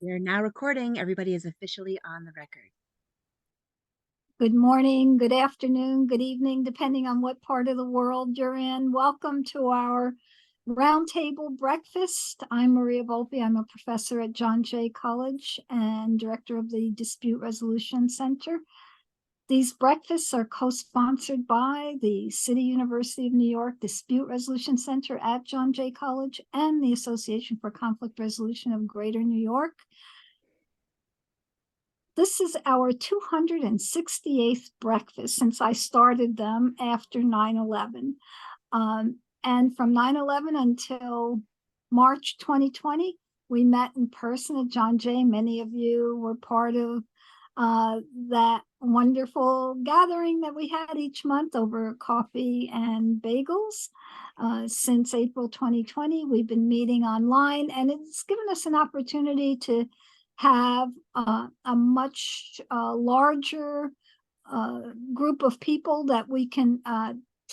We're now recording. Everybody is officially on the record. Good morning, good afternoon, good evening, depending on what part of the world you're in. Welcome to our Roundtable breakfast. I'm Maria Volpe. I'm a professor at John Jay College and director of the Dispute Resolution Center. These breakfasts are co-sponsored by the City University of New York Dispute Resolution Center at John Jay College and the Association for Conflict Resolution of Greater New York. This is our 268th breakfast since I started them after 9/11. And from 9/11 until March 2020, we met in person at John Jay. Many of you were part of that wonderful gathering that we had each month over coffee and bagels. Since April 2020, we've been meeting online, and it's given us an opportunity to have a much larger group of people that we can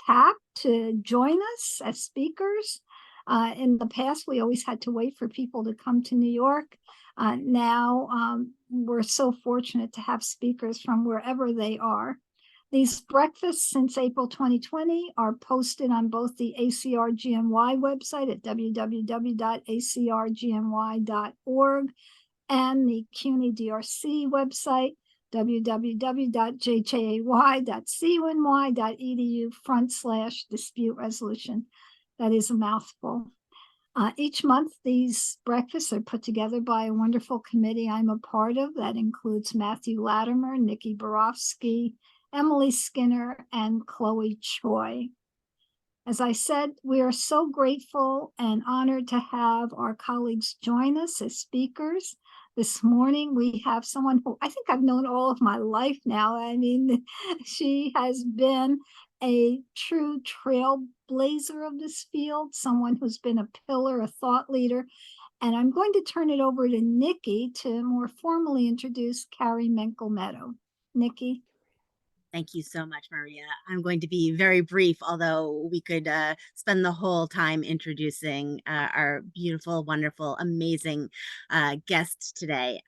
tap to join us as speakers. In the past, we always had to wait for people to come to New York. Now we're so fortunate to have speakers from wherever they are. These breakfasts since April 2020 are posted on both the ACR-GNY website at www.acrgny.org and the CUNY DRC website, www.jjay.cuny.edu/dispute resolution. That is a mouthful. Each month, these breakfasts are put together by a wonderful committee I'm a part of that includes Matthew Latimer, Nikki Borofsky, Emily Skinner, and Chloe Choi. As I said, we are so grateful and honored to have our colleagues join us as speakers. This morning, we have someone who I think I've known all of my life now. I mean, she has been a true trailblazer of this field, someone who's been a pillar, a thought leader. And I'm going to turn it over to Nikki to more formally introduce Carrie Menkel-Meadow. Nikki. Thank you so much, Maria. I'm going to be very brief, although we could spend the whole time introducing our beautiful, wonderful, amazing guest today.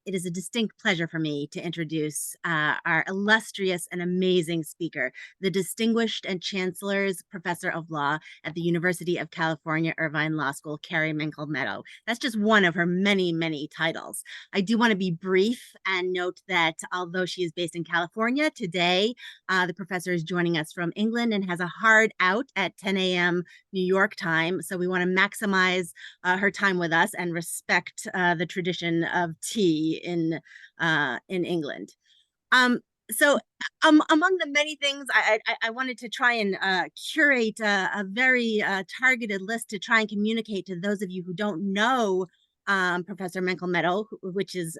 It is a distinct pleasure for me to introduce our illustrious and amazing speaker, the Distinguished and Chancellor's Professor of Law at the University of California, Irvine Law School, Carrie Menkel-Meadow. That's just one of her many, many titles. I do want to be brief and note that although she is based in California, today the professor is joining us from England and has a hard out at 10 a.m. New York time. So we want to maximize her time with us and respect the tradition of tea in England. So among the many things, I wanted to try and curate a very targeted list to try and communicate to those of you who don't know Professor Menkel-Meadow, which is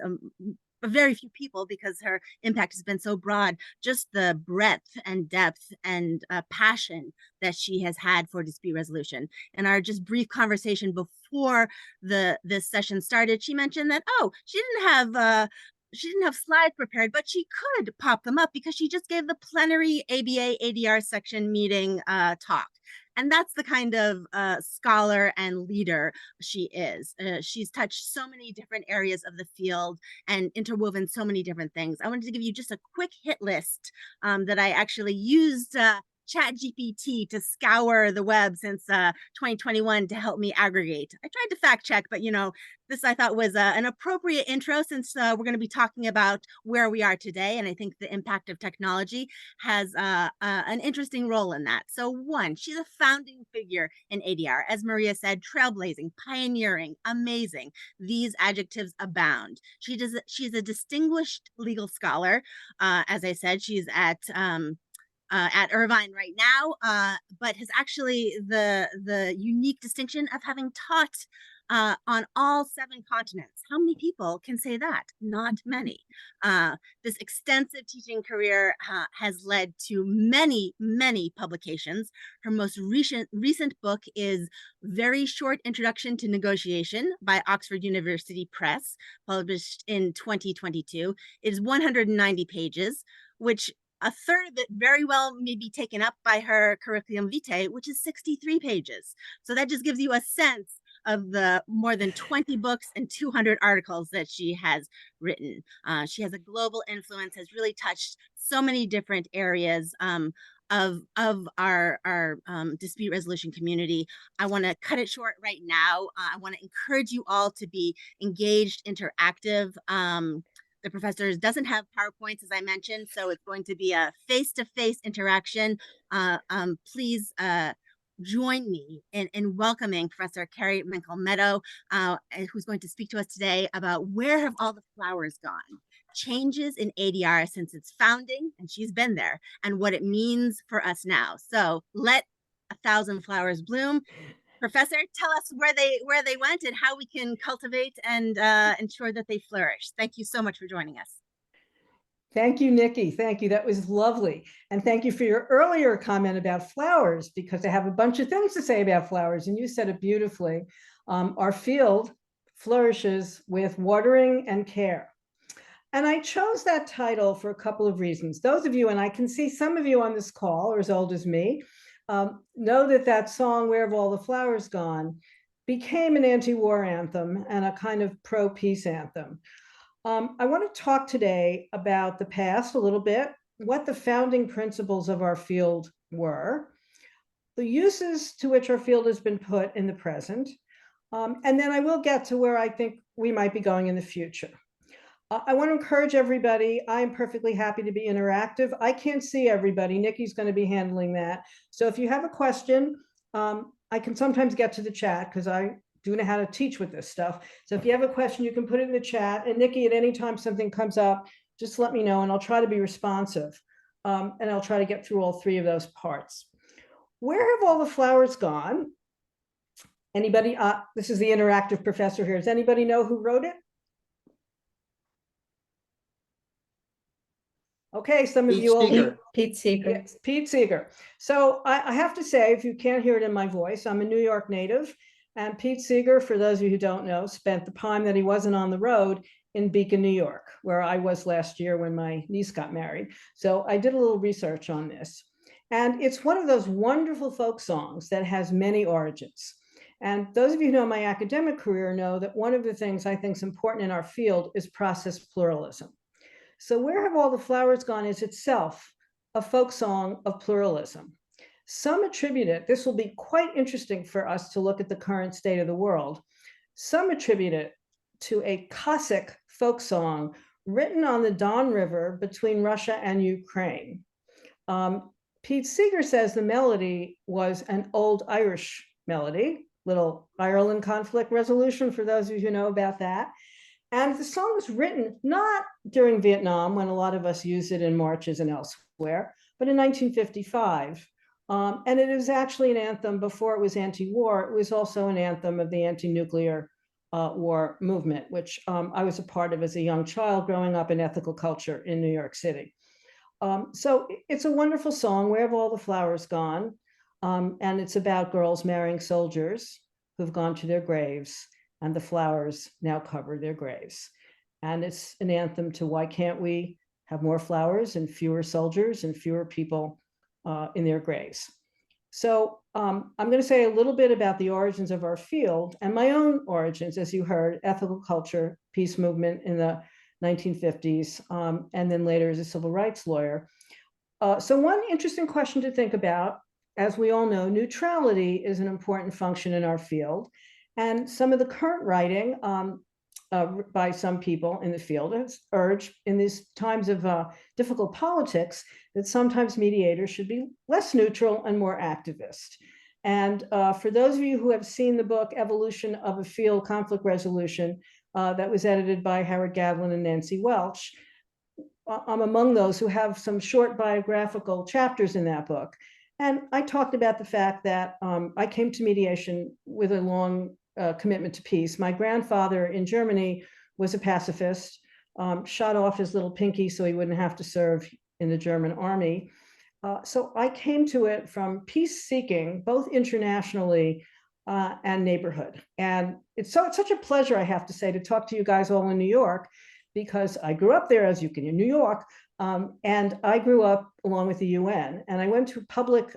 very few people because her impact has been so broad, just the breadth and depth and passion that she has had for dispute resolution. In our just brief conversation before this session started, she mentioned that, she didn't have slides prepared, but she could pop them up because she just gave the plenary ABA-ADR section meeting talk. And that's the kind of scholar and leader she is. She's touched so many different areas of the field and interwoven so many different things. I wanted to give you just a quick hit list that I actually used ChatGPT to scour the web since 2021 to help me aggregate. I tried to fact check, but this I thought was an appropriate intro since we're going to be talking about where we are today. And I think the impact of technology has an interesting role in that. So one, she's a founding figure in ADR. As Maria said, trailblazing, pioneering, amazing. These adjectives abound. She's a distinguished legal scholar. As I said, she's at Irvine right now, but has actually the unique distinction of having taught on all 7 continents. How many people can say that? Not many. This extensive teaching career has led to many, many publications. Her most recent book is Very Short Introduction to Negotiation by Oxford University Press, published in 2022. It is 190 pages, which a third of it very well may be taken up by her curriculum vitae, which is 63 pages. So that just gives you a sense of the more than 20 books and 200 articles that she has written. She has a global influence, has really touched so many different areas of our dispute resolution community. I want to cut it short right now. I want to encourage you all to be engaged, interactive. The professor doesn't have PowerPoints, as I mentioned, so it's going to be a face-to-face interaction. Please join me in welcoming Professor Carrie Menkel-Meadow, who's going to speak to us today about where have all the flowers gone? Changes in ADR since its founding, and she's been there, and what it means for us now. So let 1,000 flowers bloom. Professor, tell us where they went and how we can cultivate and ensure that they flourish. Thank you so much for joining us. Thank you, Nikki. Thank you. That was lovely. And thank you for your earlier comment about flowers, because I have a bunch of things to say about flowers, and you said it beautifully. Our field flourishes with watering and care. And I chose that title for a couple of reasons. Those of you, and I can see some of you on this call are as old as me, know that that song, Where Have All the Flowers Gone, became an anti-war anthem and a kind of pro-peace anthem. I want to talk today about the past a little bit, what the founding principles of our field were, the uses to which our field has been put in the present, and then I will get to where I think we might be going in the future. I want to encourage everybody. I'm perfectly happy to be interactive. I can't see everybody. Nikki's going to be handling that. So if you have a question, I can sometimes get to the chat because I do know how to teach with this stuff. So if you have a question, you can put it in the chat. And Nikki, at any time something comes up, just let me know and I'll try to be responsive. And I'll try to get through all three of those parts. Where have all the flowers gone? Anybody? This is the interactive professor here. Does anybody know who wrote it? Okay, some of you all. Pete Seeger. Yes, Pete Seeger. So I have to say, if you can't hear it in my voice, I'm a New York native. And Pete Seeger, for those of you who don't know, spent the time that he wasn't on the road in Beacon, New York, where I was last year when my niece got married. So I did a little research on this. And it's one of those wonderful folk songs that has many origins. And those of you who know my academic career know that one of the things I think is important in our field is process pluralism. So Where Have All the Flowers Gone is itself a folk song of pluralism. Some attribute it, this will be quite interesting for us to look at the current state of the world. Some attribute it to a Cossack folk song written on the Don River between Russia and Ukraine. Pete Seeger says the melody was an old Irish melody, little Ireland conflict resolution for those of you who know about that. And the song was written not during Vietnam, when a lot of us use it in marches and elsewhere, but in 1955. And it was actually an anthem before it was anti-war. It was also an anthem of the anti-nuclear war movement, which I was a part of as a young child growing up in ethical culture in New York City. So it's a wonderful song, Where Have All the Flowers Gone? And it's about girls marrying soldiers who've gone to their graves, and the flowers now cover their graves. And it's an anthem to why can't we have more flowers and fewer soldiers and fewer people in their graves. So I'm going to say a little bit about the origins of our field and my own origins, as you heard, ethical culture, peace movement in the 1950s, and then later as a civil rights lawyer. So one interesting question to think about, as we all know, neutrality is an important function in our field. And some of the current writing by some people in the field has urged in these times of difficult politics that sometimes mediators should be less neutral and more activist. And for those of you who have seen the book Evolution of a Field Conflict Resolution that was edited by Howard Gadlin and Nancy Welch, I'm among those who have some short biographical chapters in that book. And I talked about the fact that I came to mediation with a long commitment to peace. My grandfather in Germany was a pacifist, shot off his little pinky so he wouldn't have to serve in the German army. So I came to it from peace seeking, both internationally and neighborhood. And it's such a pleasure, I have to say, to talk to you guys all in New York, because I grew up there, as you can, in New York, and I grew up along with the UN, and I went to public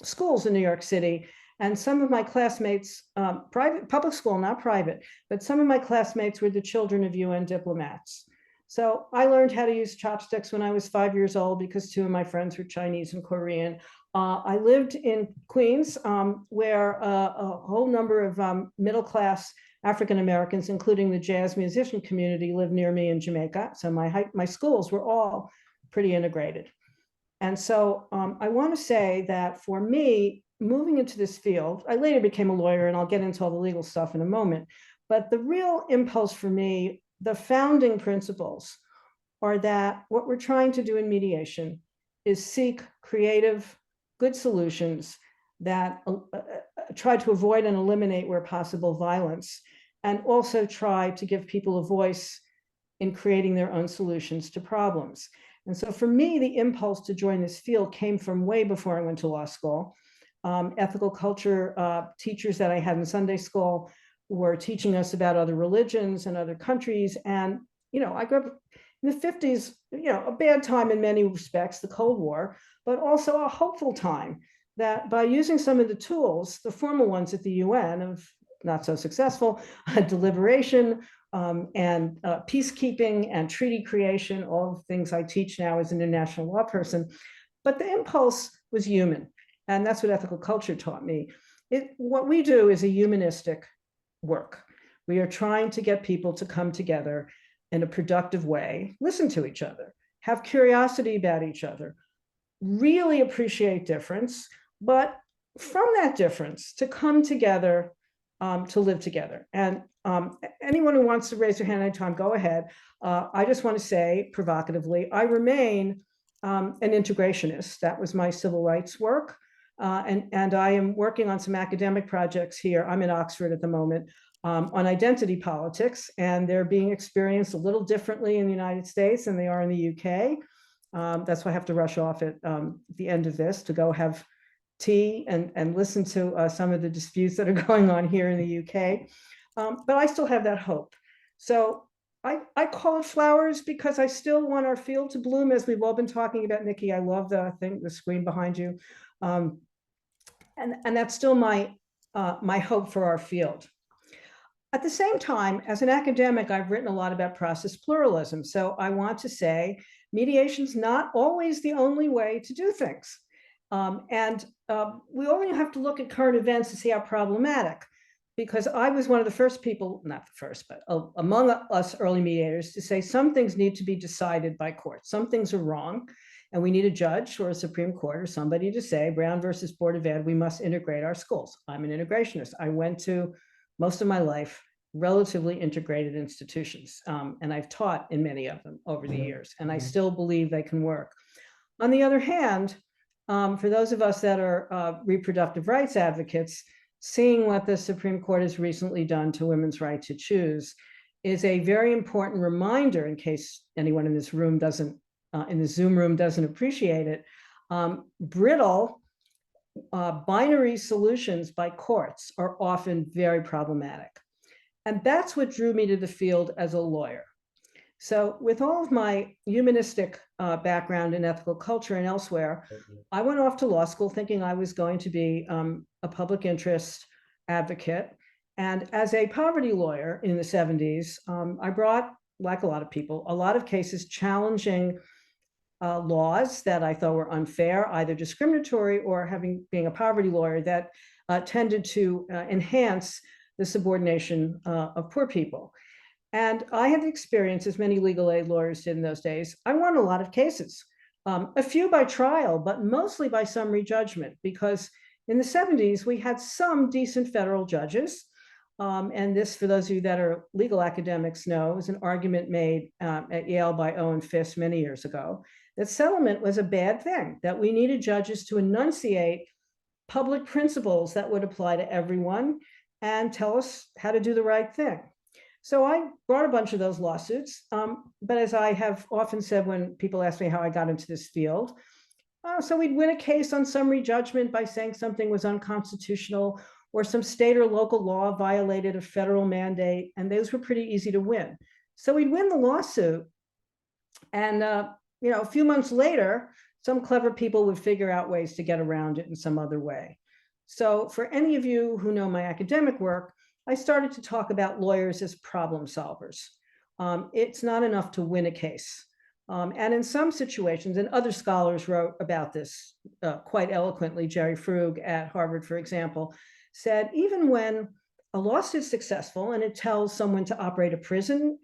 schools in New York City. And some of my classmates, public school, not private, but some of my classmates were the children of UN diplomats. So I learned how to use chopsticks when I was 5 years old because two of my friends were Chinese and Korean. I lived in Queens, where a whole number of middle-class African Americans, including the jazz musician community, lived near me in Jamaica. So my schools were all pretty integrated. And so I want to say that for me, moving into this field, I later became a lawyer, and I'll get into all the legal stuff in a moment. But the real impulse for me, the founding principles, are that what we're trying to do in mediation is seek creative, good solutions that try to avoid and eliminate, where possible, violence, and also try to give people a voice in creating their own solutions to problems. And so for me, the impulse to join this field came from way before I went to law school. Ethical culture teachers that I had in Sunday school were teaching us about other religions and other countries. And, I grew up in the 50s, a bad time in many respects, the Cold War, but also a hopeful time that by using some of the tools, the formal ones at the UN of not so successful, deliberation, and peacekeeping and treaty creation, all things I teach now as an international law person. But the impulse was human. And that's what ethical culture taught me. What we do is a humanistic work. We are trying to get people to come together in a productive way, listen to each other, have curiosity about each other, really appreciate difference, but from that difference, to come together, to live together. And anyone who wants to raise their hand anytime, go ahead. I just want to say provocatively, I remain an integrationist. That was my civil rights work. And I am working on some academic projects here. I'm in Oxford at the moment on identity politics, and they're being experienced a little differently in the United States than they are in the UK. That's why I have to rush off at the end of this to go have tea and listen to some of the disputes that are going on here in the UK. But I still have that hope. So I call it flowers because I still want our field to bloom, as we've all been talking about. Nikki, I love the screen behind you. And that's still my hope for our field. At the same time, as an academic, I've written a lot about process pluralism. So I want to say mediation's not always the only way to do things. We only have to look at current events to see how problematic, because I was one of the first people, not the first, but among us early mediators, to say some things need to be decided by courts. Some things are wrong, and we need a judge or a Supreme Court or somebody to say, Brown versus Board of Ed, we must integrate our schools. I'm an integrationist. I went to, most of my life, relatively integrated institutions, and I've taught in many of them over the years, and I still believe they can work. On the other hand, for those of us that are reproductive rights advocates, seeing what the Supreme Court has recently done to women's right to choose is a very important reminder, in case anyone in this room doesn't, in the Zoom room doesn't appreciate it. Brittle binary solutions by courts are often very problematic. And that's what drew me to the field as a lawyer. So with all of my humanistic background in ethical culture and elsewhere, I went off to law school thinking I was going to be a public interest advocate. And as a poverty lawyer in the 70s, I brought, like a lot of people, a lot of cases challenging laws that I thought were unfair, either discriminatory or being a poverty lawyer, that tended to enhance the subordination of poor people. And I had the experience, as many legal aid lawyers did in those days. I won a lot of cases, a few by trial, but mostly by summary judgment, because in the 70s, we had some decent federal judges. And this, for those of you that are legal academics know, is an argument made at Yale by Owen Fisk many years ago, that settlement was a bad thing, that we needed judges to enunciate public principles that would apply to everyone and tell us how to do the right thing. So I brought a bunch of those lawsuits. But as I have often said when people ask me how I got into this field, so we'd win a case on summary judgment by saying something was unconstitutional or some state or local law violated a federal mandate, and those were pretty easy to win. So we'd win the lawsuit, and a few months later, some clever people would figure out ways to get around it in some other way. So for any of you who know my academic work, I started to talk about lawyers as problem solvers. It's not enough to win a case. And in some situations, and other scholars wrote about this quite eloquently, Jerry Frug at Harvard, for example, said even when a lawsuit is successful and it tells someone to operate a prison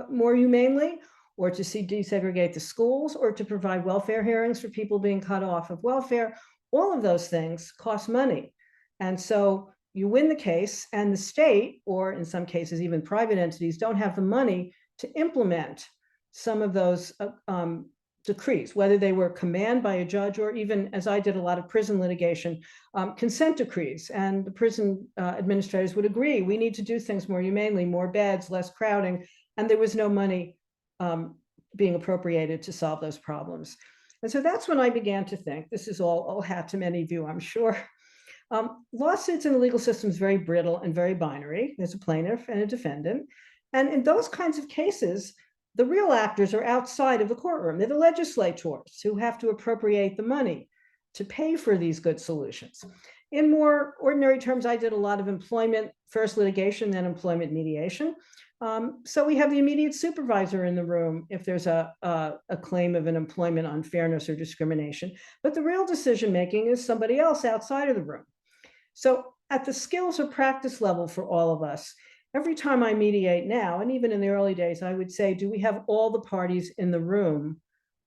more humanely, or to desegregate the schools, or to provide welfare hearings for people being cut off of welfare, all of those things cost money. And so you win the case, and the state, or in some cases even private entities, don't have the money to implement some of those decrees, whether they were command by a judge or even, as I did a lot of prison litigation, consent decrees. And the prison administrators would agree, we need to do things more humanely, more beds, less crowding, and there was no money being appropriated to solve those problems. And so that's when I began to think, this is all old hat to many of you, I'm sure. Lawsuits in the legal system is very brittle and very binary. There's a plaintiff and a defendant. And in those kinds of cases, the real actors are outside of the courtroom. They're the legislators who have to appropriate the money to pay for these good solutions. In more ordinary terms, I did a lot of employment, first litigation, then employment mediation. So we have the immediate supervisor in the room if there's a claim of an employment unfairness or discrimination, but the real decision-making is somebody else outside of the room. So at the skills or practice level for all of us, every time I mediate now, and even in the early days, I would say, do we have all the parties in the room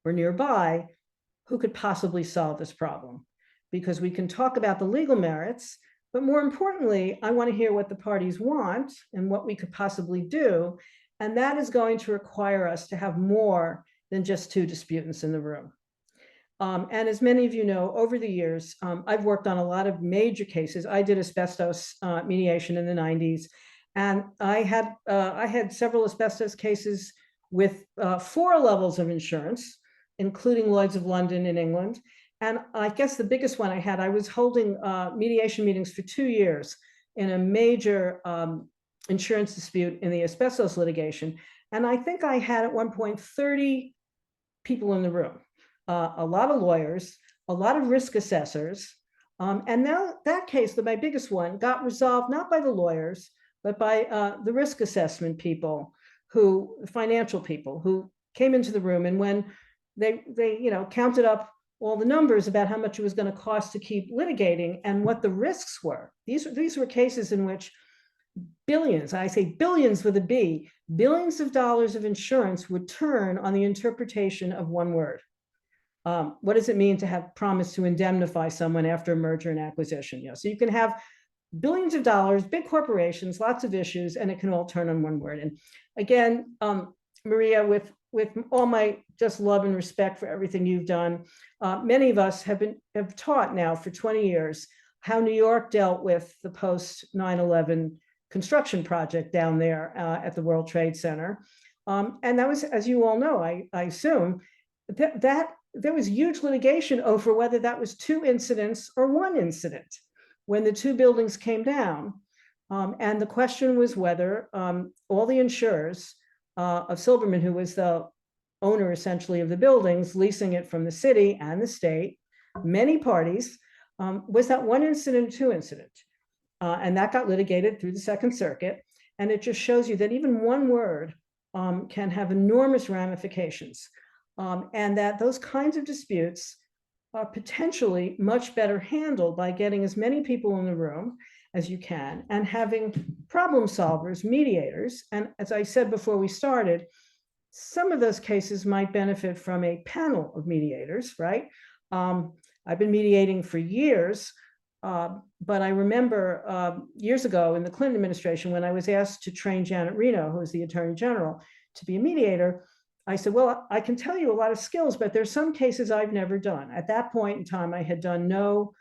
or nearby who could possibly solve this problem? Because we can talk about the legal merits, but more importantly, I want to hear what the parties want and what we could possibly do. And that is going to require us to have more than just two disputants in the room. And as many of you know, over the years, I've worked on a lot of major cases. I did asbestos mediation in the 90s. And I had several asbestos cases with 4 levels of insurance, including Lloyd's of London in England. And I guess the biggest one I had, I was holding mediation meetings for 2 years in a major insurance dispute in the asbestos litigation. And I think I had at one point 30 people in the room, a lot of lawyers, a lot of risk assessors. And now that case, my biggest one, got resolved not by the lawyers, but by the risk assessment people, financial people who came into the room. And when they counted up all the numbers about how much it was going to cost to keep litigating and what the risks were, these were cases in which billions, I say billions with a B, billions of dollars of insurance would turn on the interpretation of one word. What does it mean to have promised to indemnify someone after a merger and acquisition? So you can have billions of dollars, big corporations, lots of issues, and it can all turn on one word. And again, Maria, with all my just love and respect for everything you've done, many of us have taught now for 20 years how New York dealt with the post 9/11 construction project down there at the World Trade Center. And that was, as you all know, I assume, that there was huge litigation over whether that was 2 incidents or 1 incident when the 2 buildings came down. And the question was whether all the insurers of Silberman, who was the owner essentially of the buildings, leasing it from the city and the state, many parties, was that 1 incident, 2 incident? And that got litigated through the Second Circuit. And it just shows you that even one word can have enormous ramifications. And that those kinds of disputes are potentially much better handled by getting as many people in the room as you can and having problem solvers, mediators. And as I said before we started, some of those cases might benefit from a panel of mediators, right? I've been mediating for years, but I remember years ago in the Clinton administration, when I was asked to train Janet Reno, who was the Attorney General, to be a mediator, I said, well, I can tell you a lot of skills, but there's some cases I've never done. At that point in time, I had done no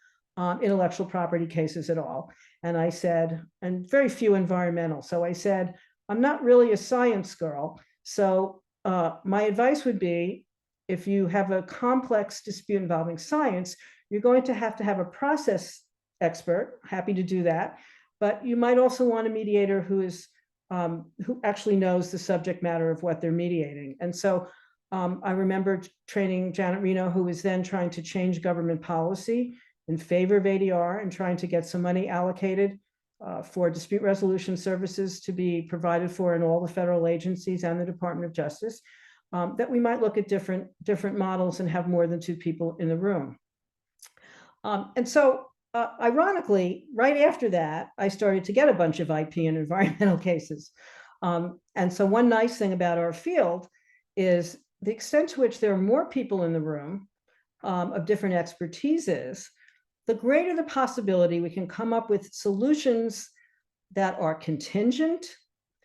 intellectual property cases at all. And I said, and very few environmental. So I said, I'm not really a science girl. So my advice would be, if you have a complex dispute involving science, you're going to have a process expert, happy to do that. But you might also want a mediator who actually knows the subject matter of what they're mediating. And so I remember training Janet Reno, who was then trying to change government policy in favor of ADR and trying to get some money allocated for dispute resolution services to be provided for in all the federal agencies and the Department of Justice, that we might look at different models and have more than 2 people in the room. And so ironically, right after that, I started to get a bunch of IP and environmental cases. And so one nice thing about our field is the extent to which there are more people in the room of different expertises, the greater the possibility we can come up with solutions that are contingent,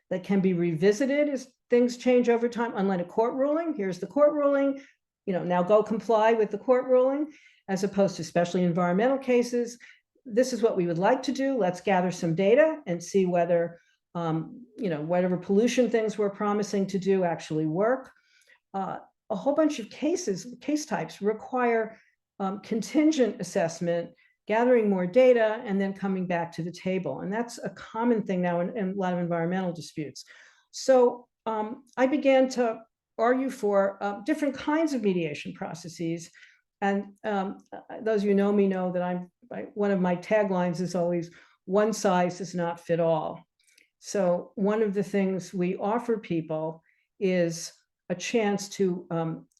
that can be revisited as things change over time. Unlike a court ruling, here's the court ruling, now go comply with the court ruling, as opposed to especially environmental cases. This is what we would like to do. Let's gather some data and see whether, whatever pollution things we're promising to do actually work. A whole bunch of case types require contingent assessment, gathering more data, and then coming back to the table. And that's a common thing now in a lot of environmental disputes. So I began to argue for different kinds of mediation processes. And those of you know me know that one of my taglines is always, one size does not fit all. So one of the things we offer people is a chance to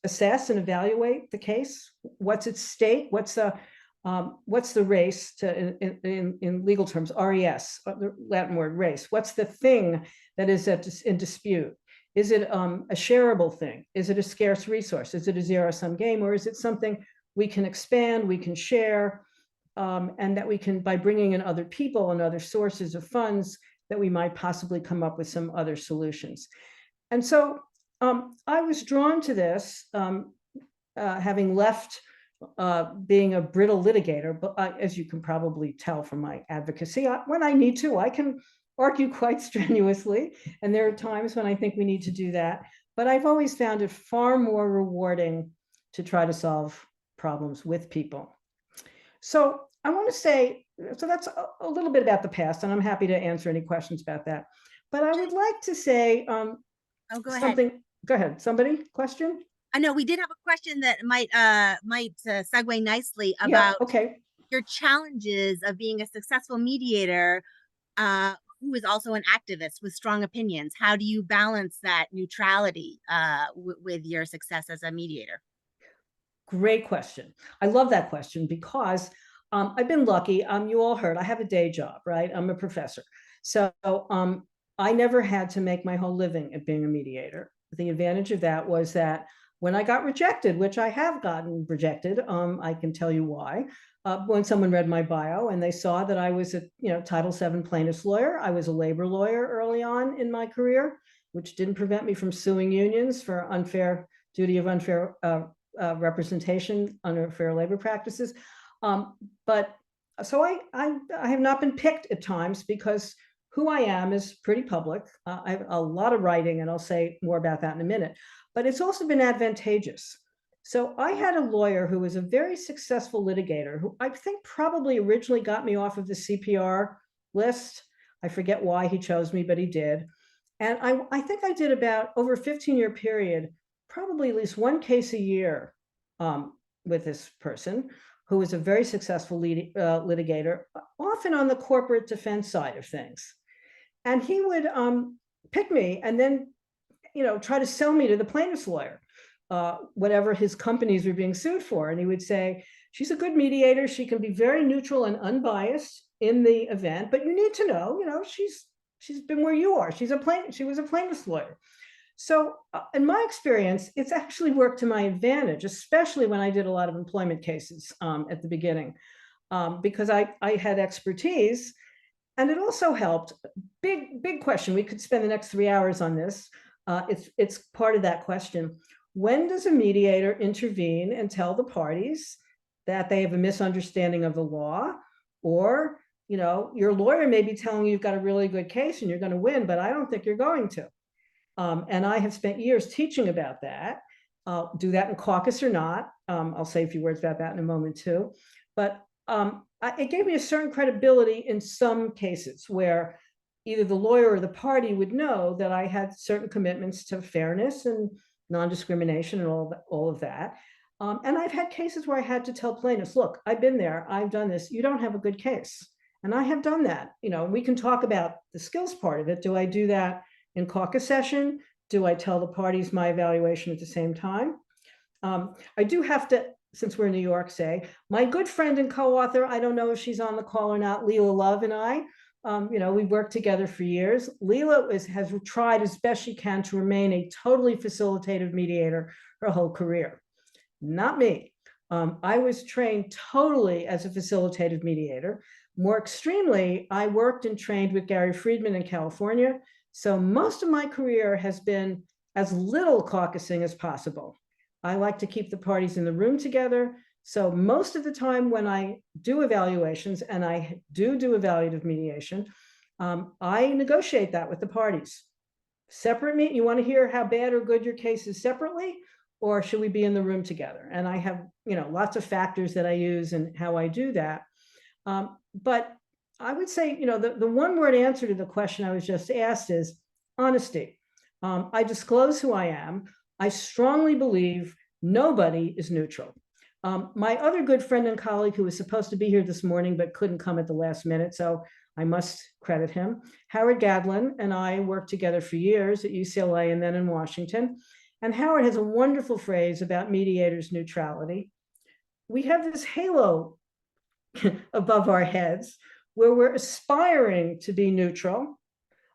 assess and evaluate the case. What's at stake? What's the race in legal terms, RES, the Latin word race? What's the thing that is in dispute? Is it a shareable thing? Is it a scarce resource? Is it a zero-sum game? Or is it something we can expand, we can share, and that we can, by bringing in other people and other sources of funds, that we might possibly come up with some other solutions? And so I was drawn to this, having left being a brittle litigator, but as you can probably tell from my advocacy, when I need to, I can argue quite strenuously. And there are times when I think we need to do that. But I've always found it far more rewarding to try to solve problems with people. So I want to say, so that's a little bit about the past, and I'm happy to answer any questions about that. But I would like to say go something. ahead. Go ahead. Somebody? Question? I know we did have a question that might segue nicely about your challenges of being a successful mediator who is also an activist with strong opinions. How do you balance that neutrality with your success as a mediator? Great question. I love that question because I've been lucky. You all heard I have a day job, right? I'm a professor. So I never had to make my whole living at being a mediator. The advantage of that was that when I got rejected, which I have gotten rejected, I can tell you why. When someone read my bio and they saw that I was a Title VII plaintiff's lawyer, I was a labor lawyer early on in my career, which didn't prevent me from suing unions for unfair representation under fair labor practices. But so I have not been picked at times because who I am is pretty public. I have a lot of writing, and I'll say more about that in a minute. But it's also been advantageous. So I had a lawyer who was a very successful litigator who I think probably originally got me off of the CPR list. I forget why he chose me, but he did. And I think I did about over a 15-year period, probably at least one case a year with this person who was a very successful litigator, often on the corporate defense side of things. And he would pick me and then try to sell me to the plaintiff's lawyer, whatever his companies were being sued for. And he would say, she's a good mediator. She can be very neutral and unbiased in the event, but you need to know, she's been where you are. She was a plaintiff's lawyer. So in my experience, it's actually worked to my advantage, especially when I did a lot of employment cases at the beginning, because I had expertise. And it also helped. Big question. We could spend the next 3 hours on this. It's part of that question. When does a mediator intervene and tell the parties that they have a misunderstanding of the law? Or, your lawyer may be telling you you've got a really good case and you're going to win, but I don't think you're going to. And I have spent years teaching about that. Do that in caucus or not. I'll say a few words about that in a moment too. But it gave me a certain credibility in some cases where either the lawyer or the party would know that I had certain commitments to fairness and non-discrimination and all of that. And I've had cases where I had to tell plaintiffs, look, I've been there, I've done this, you don't have a good case. And I have done that. We can talk about the skills part of it. Do I do that in caucus session? Do I tell the parties my evaluation at the same time? I do have to, since we're in New York, say, my good friend and co-author, I don't know if she's on the call or not, Leela Love and I, we've worked together for years. Leela has tried as best she can to remain a totally facilitative mediator her whole career. Not me. I was trained totally as a facilitative mediator. More extremely, I worked and trained with Gary Friedman in California. So most of my career has been as little caucusing as possible. I like to keep the parties in the room together. So most of the time when I do evaluations, and I do evaluative mediation, I negotiate that with the parties. Separate me, you want to hear how bad or good your case is separately? Or should we be in the room together? And I have, lots of factors that I use and how I do that. But I would say, the one word answer to the question I was just asked is honesty. I disclose who I am. I strongly believe nobody is neutral. My other good friend and colleague who was supposed to be here this morning but couldn't come at the last minute, so I must credit him, Howard Gadlin and I worked together for years at UCLA and then in Washington. And Howard has a wonderful phrase about mediators' neutrality. We have this halo above our heads where we're aspiring to be neutral,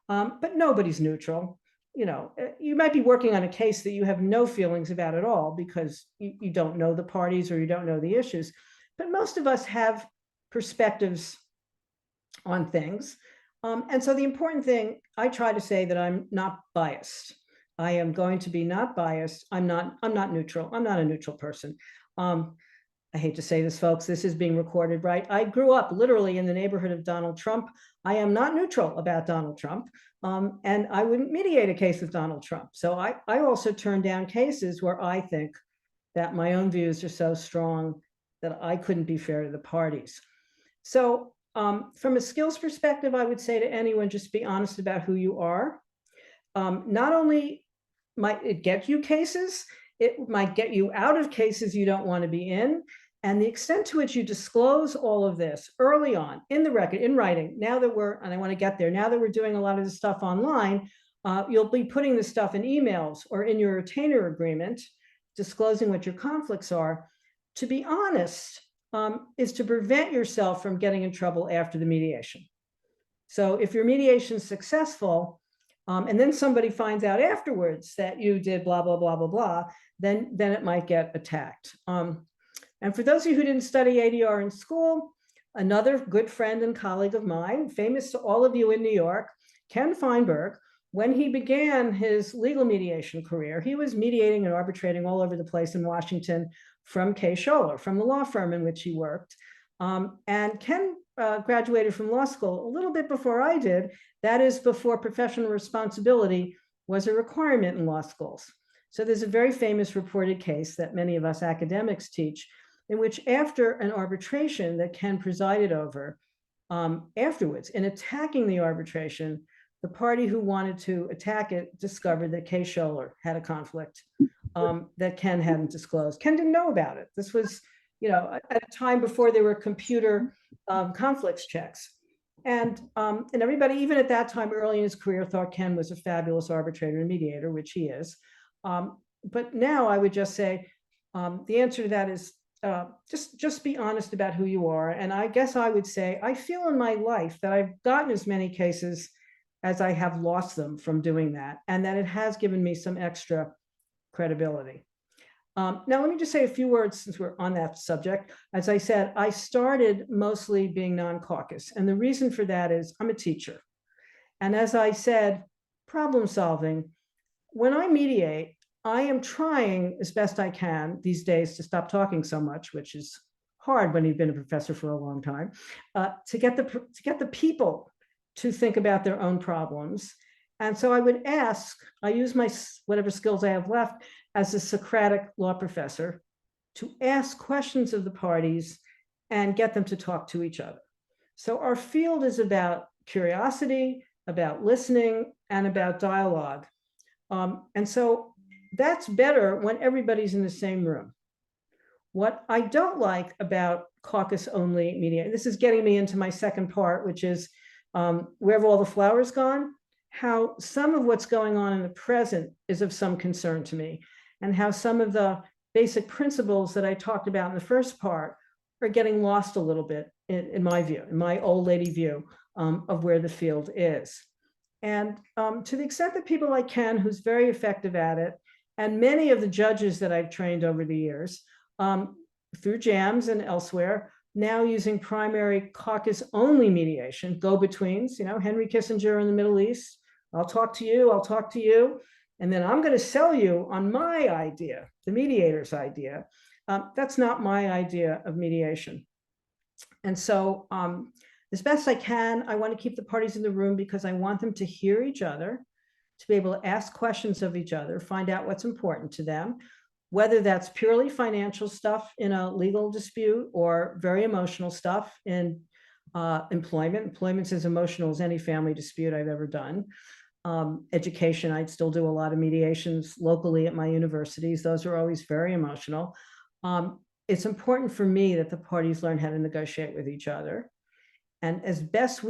but nobody's neutral. You might be working on a case that you have no feelings about at all because you don't know the parties or you don't know the issues. But most of us have perspectives on things. And so the important thing, I try to say that I'm not biased. I am going to be not biased. I'm not neutral. I'm not a neutral person. I hate to say this, folks, this is being recorded, right? I grew up literally in the neighborhood of Donald Trump. I am not neutral about Donald Trump. And I wouldn't mediate a case with Donald Trump. So I also turn down cases where I think that my own views are so strong that I couldn't be fair to the parties. So from a skills perspective, I would say to anyone, just be honest about who you are. Not only might it get you cases, it might get you out of cases you don't want to be in. And the extent to which you disclose all of this early on in the record, in writing, now that and I want to get there, now that we're doing a lot of this stuff online, you'll be putting this stuff in emails or in your retainer agreement, disclosing what your conflicts are. To be honest, is to prevent yourself from getting in trouble after the mediation. So if your mediation is successful, and then somebody finds out afterwards that you did blah, blah, blah, blah, blah, then it might get attacked. And for those of you who didn't study ADR in school, another good friend and colleague of mine, famous to all of you in New York, Ken Feinberg, when he began his legal mediation career, he was mediating and arbitrating all over the place in Washington from Kay Scholler, from the law firm in which he worked. And Ken graduated from law school a little bit before I did. That is before professional responsibility was a requirement in law schools. So there's a very famous reported case that many of us academics teach, in which after an arbitration that Ken presided over, afterwards, in attacking the arbitration, the party who wanted to attack it discovered that Kay Scholler had a conflict that Ken hadn't disclosed. Ken didn't know about it. This was, at a time before there were computer conflicts checks. And everybody, even at that time, early in his career, thought Ken was a fabulous arbitrator and mediator, which he is. But now I would just say the answer to that is just be honest about who you are. And I guess I would say, I feel in my life that I've gotten as many cases as I have lost them from doing that, and that it has given me some extra credibility. Now, let me just say a few words since we're on that subject. As I said, I started mostly being non-caucus, and the reason for that is I'm a teacher. And as I said, problem solving, when I mediate, I am trying as best I can these days to stop talking so much, which is hard when you've been a professor for a long time, to get the people to think about their own problems. And so I would ask, I use my whatever skills I have left as a Socratic law professor to ask questions of the parties and get them to talk to each other. So our field is about curiosity, about listening, and about dialogue. And so that's better when everybody's in the same room. What I don't like about caucus-only mediation, this is getting me into my second part, which is where have all the flowers gone? How some of what's going on in the present is of some concern to me, and how some of the basic principles that I talked about in the first part are getting lost a little bit, in my view, in my old lady view, of where the field is. And to the extent that people like Ken, who's very effective at it, and many of the judges that I've trained over the years, through JAMS and elsewhere, now using primary caucus-only mediation, go-betweens, Henry Kissinger in the Middle East, I'll talk to you, and then I'm going to sell you on my idea, the mediator's idea. That's not my idea of mediation. And so as best I can, I want to keep the parties in the room because I want them to hear each other, to be able to ask questions of each other, find out what's important to them, whether that's purely financial stuff in a legal dispute or very emotional stuff in employment. Employment's as emotional as any family dispute I've ever done. Education, I'd still do a lot of mediations locally at my universities. Those are always very emotional. It's important for me that the parties learn how to negotiate with each other. And as best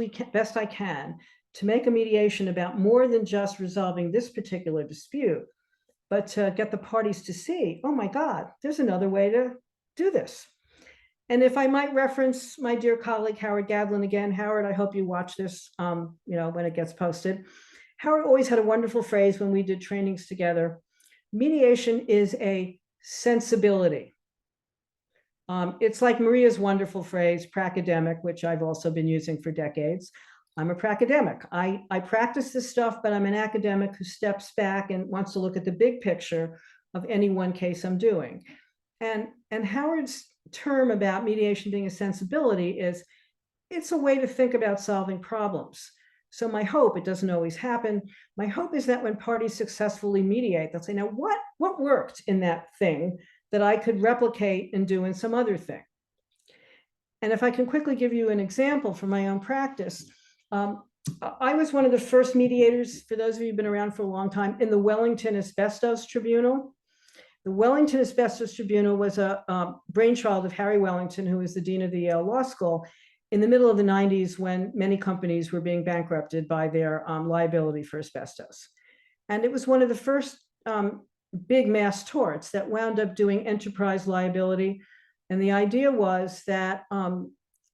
I can, to make a mediation about more than just resolving this particular dispute, but to get the parties to see, oh my God, there's another way to do this. And if I might reference my dear colleague, Howard Gadlin again, Howard, I hope you watch this, when it gets posted. Howard always had a wonderful phrase when we did trainings together. Mediation is a sensibility. It's like Maria's wonderful phrase, pracademic, which I've also been using for decades. I'm a pracademic. I practice this stuff, but I'm an academic who steps back and wants to look at the big picture of any one case I'm doing. And Howard's term about mediation being a sensibility is, it's a way to think about solving problems. So my hope, it doesn't always happen, my hope is that when parties successfully mediate, they'll say, now what worked in that thing that I could replicate and do in some other thing? And if I can quickly give you an example from my own practice, I was one of the first mediators, for those of you who've been around for a long time, in the Wellington Asbestos Tribunal. The Wellington Asbestos Tribunal was a brainchild of Harry Wellington, who was the dean of the Yale Law School, in the middle of the 90s when many companies were being bankrupted by their liability for asbestos. And it was one of the first big mass torts that wound up doing enterprise liability. And the idea was that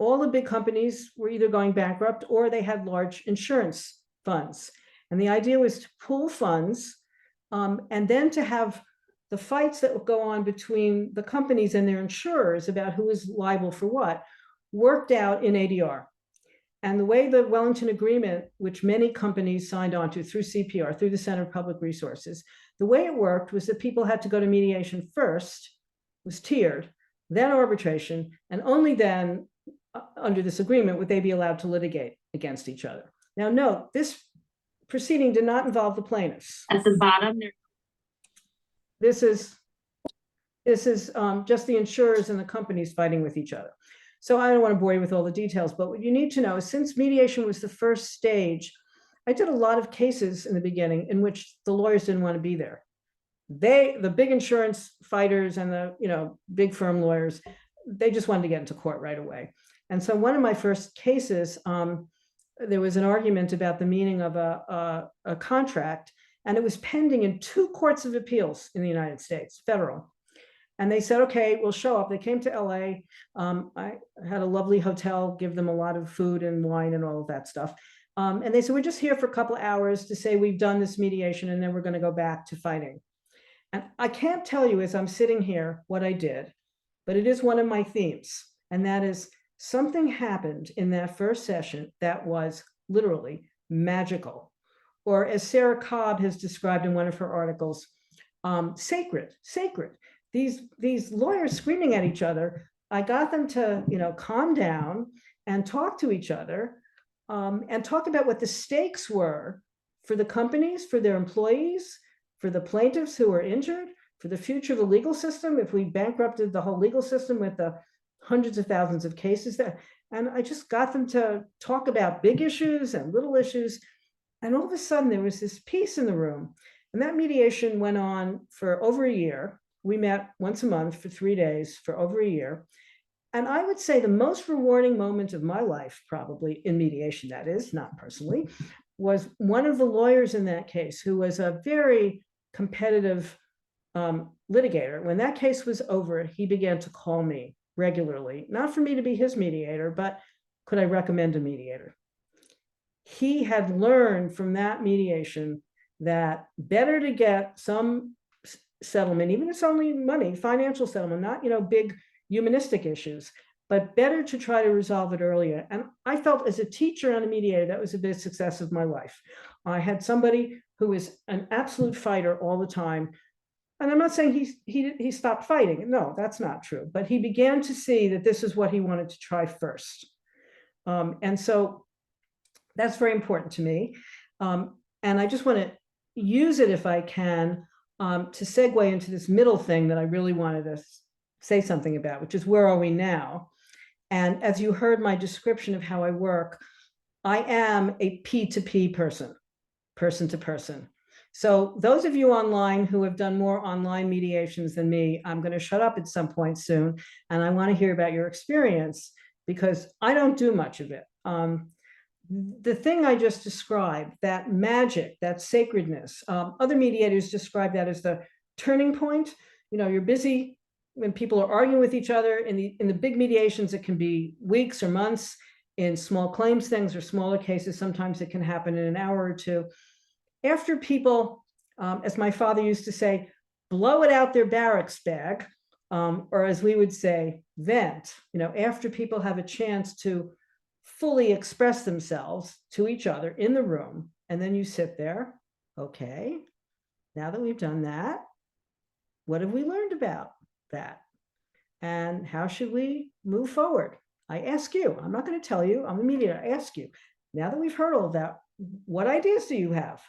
all the big companies were either going bankrupt or they had large insurance funds. And the idea was to pool funds and then to have the fights that would go on between the companies and their insurers about who is liable for what worked out in ADR. And the way the Wellington Agreement, which many companies signed on to through CPR, through the Center of Public Resources, the way it worked was that people had to go to mediation first, was tiered, then arbitration, and only then, under this agreement, would they be allowed to litigate against each other. Now, note, this proceeding did not involve the plaintiffs. At the bottom there. This is just the insurers and the companies fighting with each other. So I don't want to bore you with all the details, but what you need to know is, since mediation was the first stage, I did a lot of cases in the beginning in which the lawyers didn't want to be there. The big insurance fighters and the big firm lawyers, they just wanted to get into court right away. And so one of my first cases, there was an argument about the meaning of a contract, and it was pending in 2 courts of appeals in the United States, federal. And they said, okay, we'll show up. They came to LA. I had a lovely hotel, give them a lot of food and wine and all of that stuff. And they said, we're just here for a couple of hours to say we've done this mediation and then we're going to go back to fighting. And I can't tell you as I'm sitting here what I did, but it is one of my themes. And that is, something happened in that first session that was literally magical. Or as Sarah Cobb has described in one of her articles, sacred. These lawyers screaming at each other, I got them to, calm down and talk to each other and talk about what the stakes were for the companies, for their employees, for the plaintiffs who were injured, for the future of the legal system, if we bankrupted the whole legal system with the hundreds of thousands of cases there. And I just got them to talk about big issues and little issues. And all of a sudden there was this peace in the room. And that mediation went on for over a year. we met once a month for 3 days for over a year. And I would say the most rewarding moment of my life, probably in mediation, that is, not personally, was one of the lawyers in that case, who was a very competitive litigator. When that case was over, he began to call me regularly, not for me to be his mediator, but could I recommend a mediator? He had learned from that mediation that better to get some settlement, even if it's only money, financial settlement, not, big humanistic issues, but better to try to resolve it earlier. And I felt as a teacher and a mediator, that was a big success of my life. I had somebody who was an absolute fighter all the time. And I'm not saying he stopped fighting. No, that's not true. But he began to see that this is what he wanted to try first. And so that's very important to me. And I just want to use it, if I can, to segue into this middle thing that I really wanted to say something about, which is where are we now? And as you heard my description of how I work, I am a P2P person, person to person. So those of you online who have done more online mediations than me, I'm going to shut up at some point soon. And I want to hear about your experience, because I don't do much of it. The thing I just described, that magic, that sacredness, other mediators describe that as the turning point. You're busy when people are arguing with each other. In the big mediations, it can be weeks or months. In small claims things or smaller cases, sometimes it can happen in an hour or two. After people, as my father used to say, blow it out their barracks bag, or as we would say, vent, after people have a chance to fully express themselves to each other in the room, and then you sit there, okay, now that we've done that, what have we learned about that? And how should we move forward? I ask you, I'm not going to tell you, I'm a mediator, I ask you, now that we've heard all of that, what ideas do you have?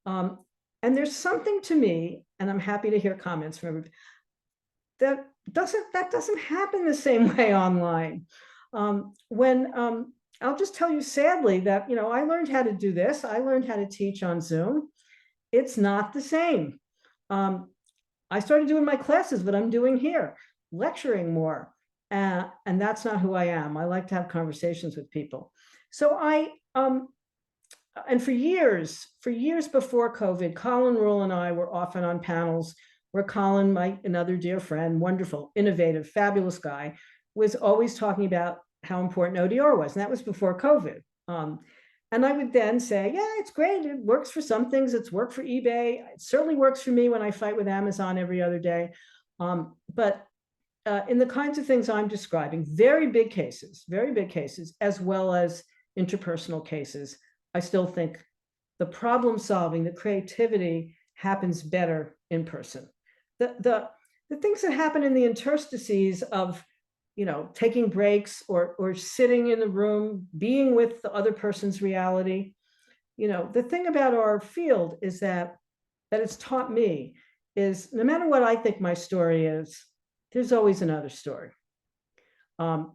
And there's something to me, and I'm happy to hear comments from everybody, that doesn't happen the same way online. I'll just tell you sadly that, I learned how to do this. I learned how to teach on Zoom. It's not the same. I started doing my classes, what I'm doing here, lecturing more. And that's not who I am. I like to have conversations with people. So and for years before COVID, Colin Rule and I were often on panels where Colin, another dear friend, wonderful, innovative, fabulous guy, was always talking about how important ODR was. And that was before COVID. And I would then say, yeah, it's great. It works for some things. It's worked for eBay. It certainly works for me when I fight with Amazon every other day. But in the kinds of things I'm describing, very big cases, as well as interpersonal cases, I still think the problem solving, the creativity happens better in person. The things that happen in the interstices of, taking breaks or sitting in the room, being with the other person's reality. The thing about our field is that it's taught me is no matter what I think my story is, there's always another story. And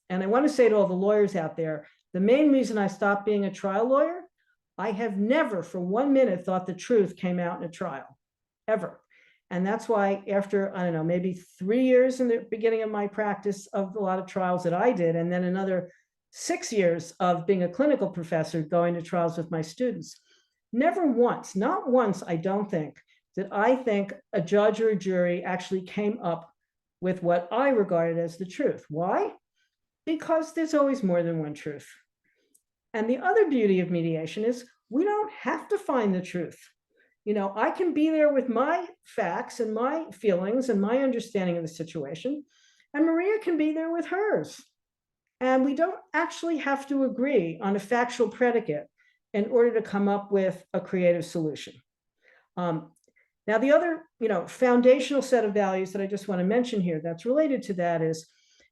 I want to say to all the lawyers out there, the main reason I stopped being a trial lawyer, I have never for 1 minute thought the truth came out in a trial, ever. And that's why after, I don't know, maybe 3 years in the beginning of my practice of a lot of trials that I did, and then another 6 years of being a clinical professor going to trials with my students, never once, not once, I don't think, did I think a judge or a jury actually came up with what I regarded as the truth. Why? Because there's always more than one truth. And the other beauty of mediation is we don't have to find the truth. I can be there with my facts and my feelings and my understanding of the situation, and Maria can be there with hers. And we don't actually have to agree on a factual predicate in order to come up with a creative solution. Now, the other, foundational set of values that I just want to mention here that's related to that is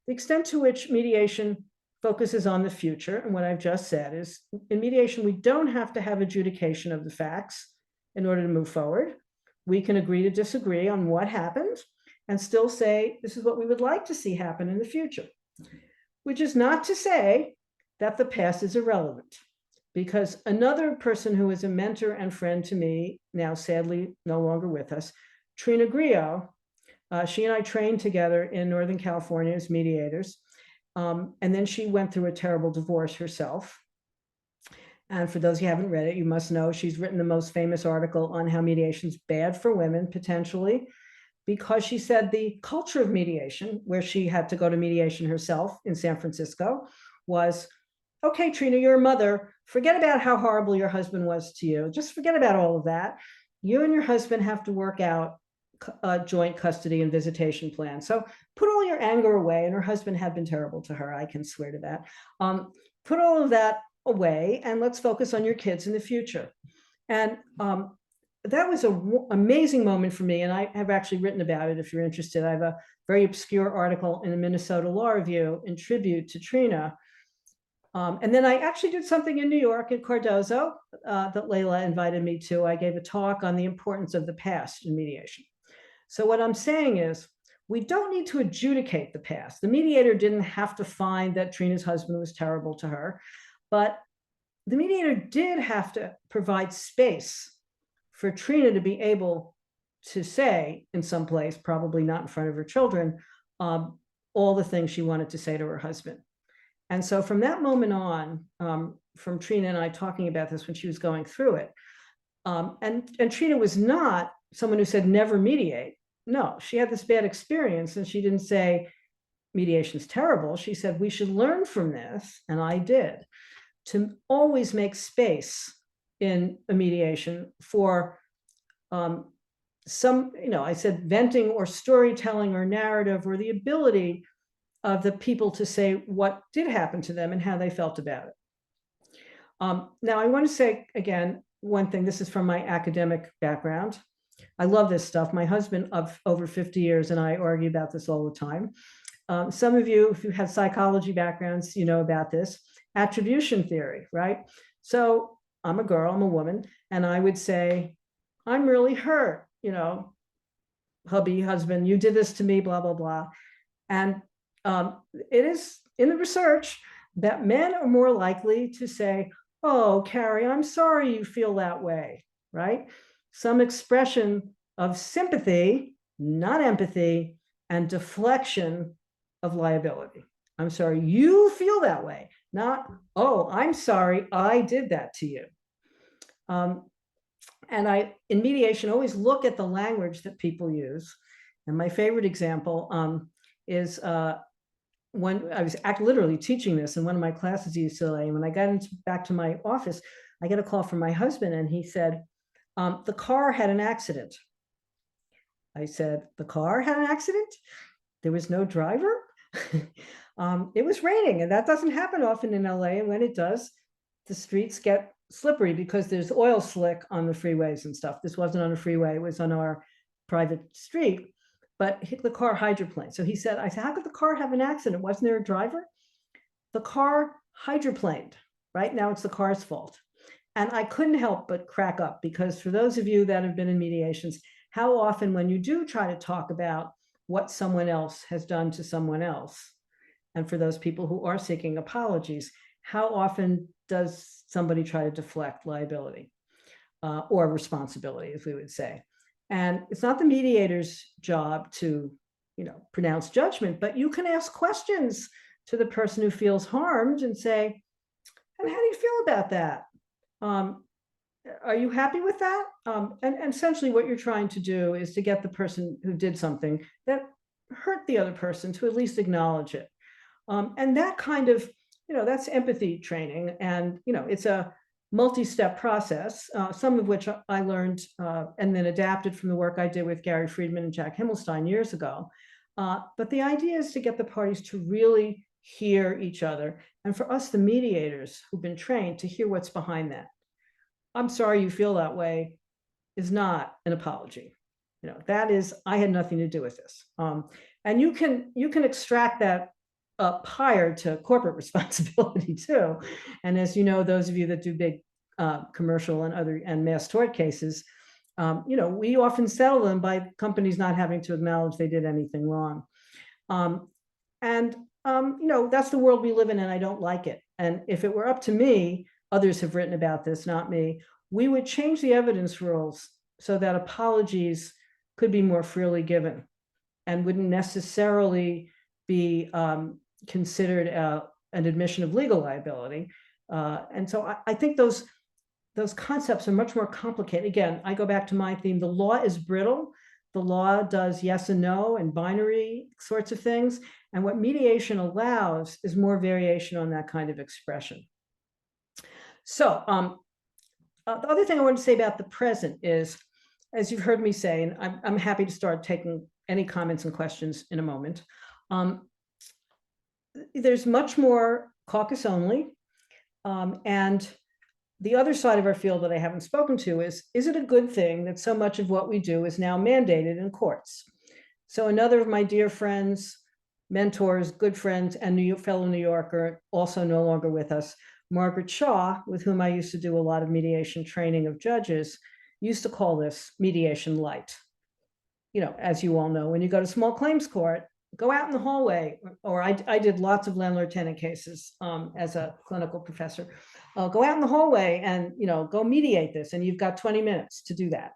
the extent to which mediation focuses on the future. And what I've just said is in mediation, we don't have to have adjudication of the facts in order to move forward. We can agree to disagree on what happened and still say, this is what we would like to see happen in the future, which is not to say that the past is irrelevant. Because another person who is a mentor and friend to me, now sadly no longer with us, Trina Griot, She and I trained together in Northern California as mediators. And then she went through a terrible divorce herself. And for those who haven't read it, you must know she's written the most famous article on how mediation is bad for women, potentially, because she said the culture of mediation, where she had to go to mediation herself in San Francisco, was, okay, Trina, you're a mother. Forget about how horrible your husband was to you. Just forget about all of that. You and your husband have to work out a joint custody and visitation plan. So put all your anger away. And her husband had been terrible to her. I can swear to that. Put all of that away and let's focus on your kids in the future. And that was an amazing moment for me. And I have actually written about it if you're interested. I have a very obscure article in the Minnesota Law Review in tribute to Trina. And then I actually did something in New York at Cardozo that Layla invited me to. I gave a talk on the importance of the past in mediation. So what I'm saying is, we don't need to adjudicate the past. The mediator didn't have to find that Trina's husband was terrible to her, but the mediator did have to provide space for Trina to be able to say in some place, probably not in front of her children, all the things she wanted to say to her husband. And so from that moment on, from Trina and I talking about this when she was going through it, and Trina was not someone who said never mediate. No, she had this bad experience and she didn't say mediation's terrible. She said we should learn from this, and I did, to always make space in a mediation for some, I said venting or storytelling or narrative, or the ability of the people to say what did happen to them and how they felt about it. Now, I want to say again, one thing, this is from my academic background. I love this stuff. My husband of over 50 years and I argue about this all the time. Some of you, if you have psychology backgrounds, you know about this. Attribution theory, right? So I'm a girl, I'm a woman, and I would say, I'm really hurt, hubby, husband, you did this to me, blah, blah, blah. And it is in the research that men are more likely to say, oh, Carrie, I'm sorry you feel that way, right? Some expression of sympathy, not empathy, and deflection of liability. I'm sorry you feel that way, not, oh, I'm sorry I did that to you. And I, in mediation, always look at the language that people use. And my favorite example is when I was literally teaching this in one of my classes at UCLA. And when I got back to my office, I get a call from my husband and he said, the car had an accident. I said, the car had an accident? There was no driver? It was raining, and that doesn't happen often in LA. And when it does, the streets get slippery because there's oil slick on the freeways and stuff. This wasn't on a freeway, it was on our private street, but hit the car hydroplaned. So he said, I said, how could the car have an accident? Wasn't there a driver? The car hydroplaned, right? Now it's the car's fault. And I couldn't help but crack up, because for those of you that have been in mediations, how often when you do try to talk about what someone else has done to someone else, and for those people who are seeking apologies, how often does somebody try to deflect liability or responsibility, as we would say? And it's not the mediator's job to, pronounce judgment, but you can ask questions to the person who feels harmed and say, and how do you feel about that? Are you happy with that? And essentially what you're trying to do is to get the person who did something that hurt the other person to at least acknowledge it. And that kind of, that's empathy training. And, it's a multi-step process, some of which I learned and then adapted from the work I did with Gary Friedman and Jack Himmelstein years ago. But the idea is to get the parties to really hear each other. And for us, the mediators who've been trained, to hear what's behind that. I'm sorry you feel that way is not an apology. That is, I had nothing to do with this. And you can extract that prior to corporate responsibility too. And as you know, those of you that do big commercial and mass tort cases, we often settle them by companies not having to acknowledge they did anything wrong. That's the world we live in, and I don't like it. And if it were up to me, others have written about this, not me, we would change the evidence rules so that apologies could be more freely given. and wouldn't necessarily be considered an admission of legal liability. And so I think those concepts are much more complicated. Again, I go back to my theme. The law is brittle. The law does yes and no and binary sorts of things. And what mediation allows is more variation on that kind of expression. So the other thing I want to say about the present is, as you've heard me say, and I'm happy to start taking any comments and questions in a moment, there's much more caucus only. And the other side of our field that I haven't spoken to is it a good thing that so much of what we do is now mandated in courts? So another of my dear friends, mentors, good friends, and fellow New Yorker, also no longer with us, Margaret Shaw, with whom I used to do a lot of mediation training of judges, used to call this mediation light. You know, as you all know, when you go to small claims court, go out in the hallway, or I did lots of landlord-tenant cases as a clinical professor. Go out in the hallway and, you know, go mediate this, and you've got 20 minutes to do that.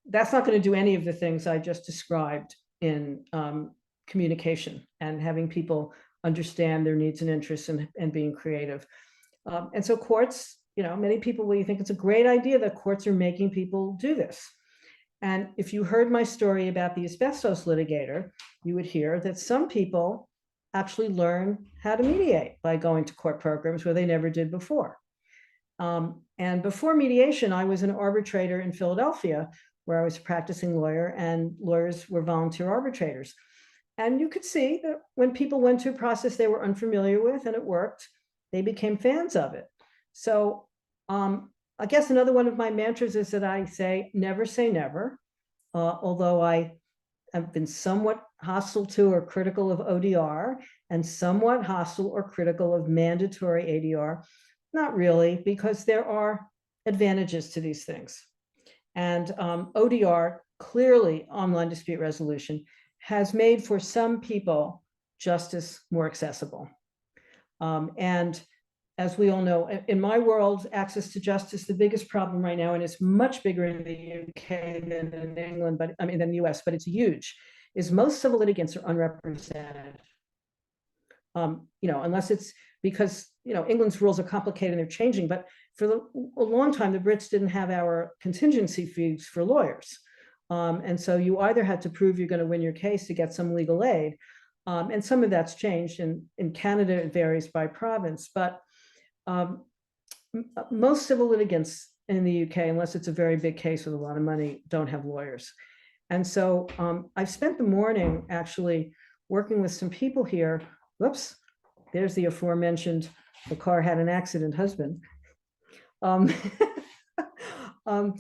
That's not going to do any of the things I just described in communication and having people understand their needs and interests and being creative. And so courts, you know, many people will think it's a great idea that courts are making people do this. And if you heard my story about the asbestos litigator, you would hear that some people actually learn how to mediate by going to court programs where they never did before. And before mediation, I was an arbitrator in Philadelphia, where I was a practicing lawyer, and lawyers were volunteer arbitrators. And you could see that when people went to a process they were unfamiliar with and it worked, they became fans of it. So I guess another one of my mantras is that I say never, although I have been somewhat hostile to or critical of ODR and somewhat hostile or critical of mandatory ADR. Not really, because there are advantages to these things. And ODR, clearly online dispute resolution, has made for some people justice more accessible. And as we all know, in my world, access to justice, the biggest problem right now, and it's much bigger in the UK than in England, but I mean, than the US, but it's huge, is most civil litigants are unrepresented. You know, unless it's because, you know, England's rules are complicated and they're changing, but for a long time, the Brits didn't have our contingency fees for lawyers. And so you either had to prove you're going to win your case to get some legal aid. And some of that's changed. In Canada, it varies by province, but most civil litigants in the UK, unless it's a very big case with a lot of money, don't have lawyers. And so I've spent the morning actually working with some people here. Whoops, there's the aforementioned, the car had an accident husband. Some of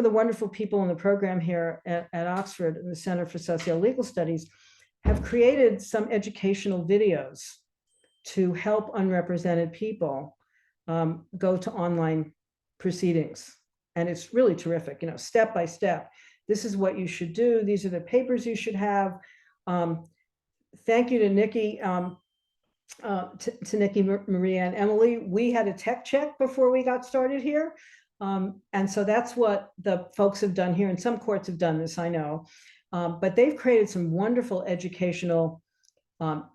the wonderful people in the program here at Oxford in the Center for Socio-Legal Studies have created some educational videos to help unrepresented people go to online proceedings. And it's really terrific, you know, step by step. This is what you should do. These are the papers you should have. Thank you to Nikki, to Nikki, Maria, and Emily. We had a tech check before we got started here. And so that's what the folks have done here. And some courts have done this, I know. But they've created some wonderful educational,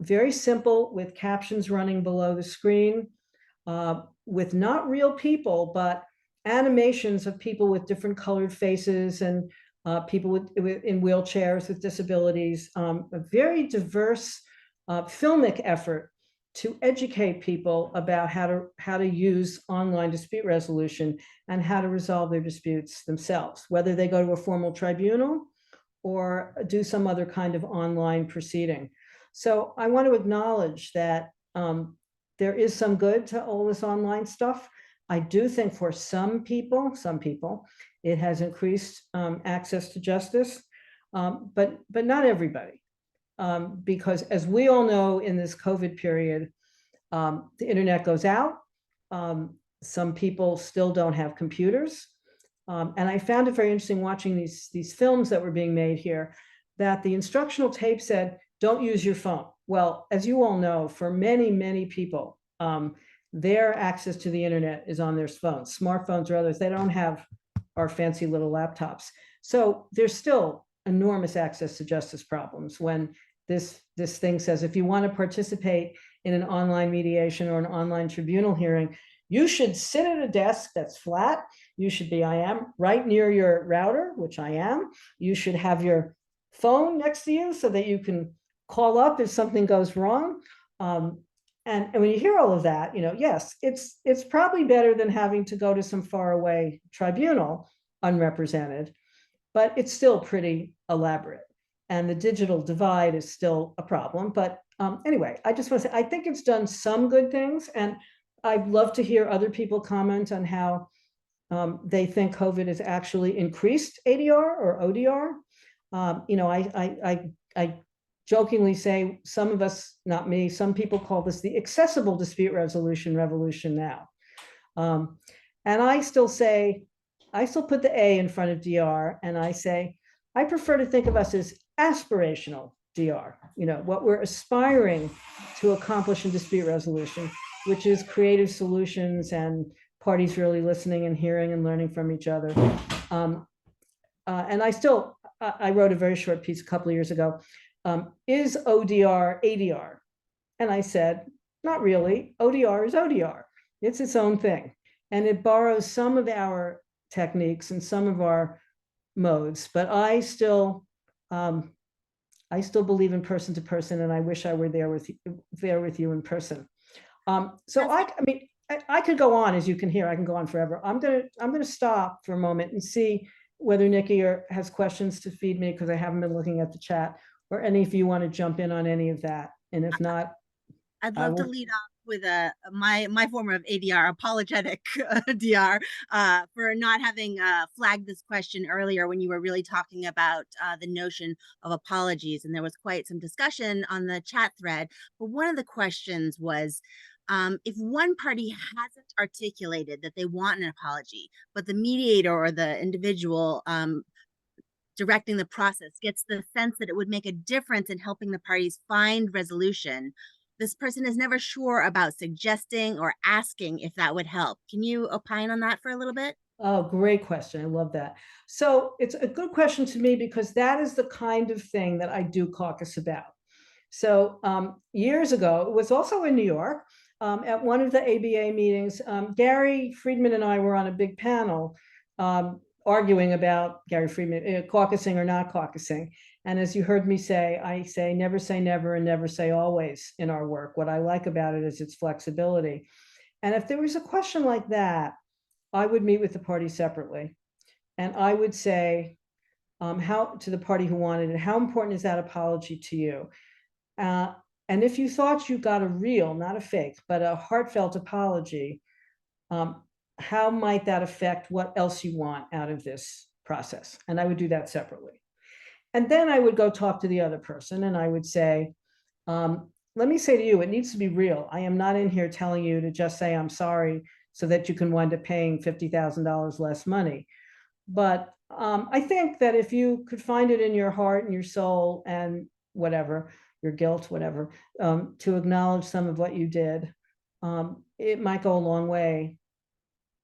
very simple, with captions running below the screen, with not real people, but animations of people with different colored faces and people in wheelchairs with disabilities, a very diverse filmic effort to educate people about how to use online dispute resolution and how to resolve their disputes themselves, whether they go to a formal tribunal or do some other kind of online proceeding. So I want to acknowledge that there is some good to all this online stuff. I do think for some people, it has increased access to justice, but not everybody. Because as we all know, in this COVID period, the internet goes out. Some people still don't have computers. And I found it very interesting watching these films that were being made here, that the instructional tape said, don't use your phone. Well, as you all know, for many, many people, their access to the internet is on their phones, smartphones or others. They don't have our fancy little laptops. So there's still enormous access to justice problems when this thing says, if you want to participate in an online mediation or an online tribunal hearing, you should sit at a desk that's flat. You should be, I am, right near your router, which I am. You should have your phone next to you so that you can call up if something goes wrong. And when you hear all of that, yes, it's probably better than having to go to some faraway tribunal unrepresented, but it's still pretty elaborate. And the digital divide is still a problem. But anyway, I just want to say, I think it's done some good things. And I'd love to hear other people comment on how they think COVID has actually increased ADR or ODR. I jokingly say, some of us, not me, some people call this the accessible dispute resolution revolution now. And I still put the A in front of DR, and I say, I prefer to think of us as aspirational DR, what we're aspiring to accomplish in dispute resolution, which is creative solutions and parties really listening and hearing and learning from each other. And I wrote a very short piece a couple of years ago, is ODR ADR? And I said, not really. ODR is ODR. It's its own thing. And it borrows some of our techniques and some of our modes, but I still believe in person to person, and I wish I were there with you in person. So I could go on, as you can hear. I can go on forever. I'm gonna stop for a moment and see whether Nikki has questions to feed me, because I haven't been looking at the chat, or any of you want to jump in on any of that. And if not, I'd love to lead off with my form of ADR, apologetic DR, for not having flagged this question earlier when you were really talking about the notion of apologies. And there was quite some discussion on the chat thread. But one of the questions was, if one party hasn't articulated that they want an apology, but the mediator or the individual directing the process gets the sense that it would make a difference in helping the parties find resolution, this person is never sure about suggesting or asking if that would help. Can you opine on that for a little bit? Oh, great question. I love that. So it's a good question to me, because that is the kind of thing that I do caucus about. So years ago, it was also in New York, at one of the ABA meetings, Gary Friedman and I were on a big panel arguing about Gary Friedman, caucusing or not caucusing. And as you heard me say, I say never and never say always in our work. What I like about it is its flexibility. And if there was a question like that, I would meet with the party separately. And I would say, how to the party who wanted it, how important is that apology to you? And if you thought you got a real, not a fake, but a heartfelt apology, how might that affect what else you want out of this process? And I would do that separately. And then I would go talk to the other person, and I would say, let me say to you, it needs to be real. I am not in here telling you to just say I'm sorry so that you can wind up paying $50,000 less money. But I think that if you could find it in your heart and your soul and whatever, your guilt, whatever, to acknowledge some of what you did, it might go a long way.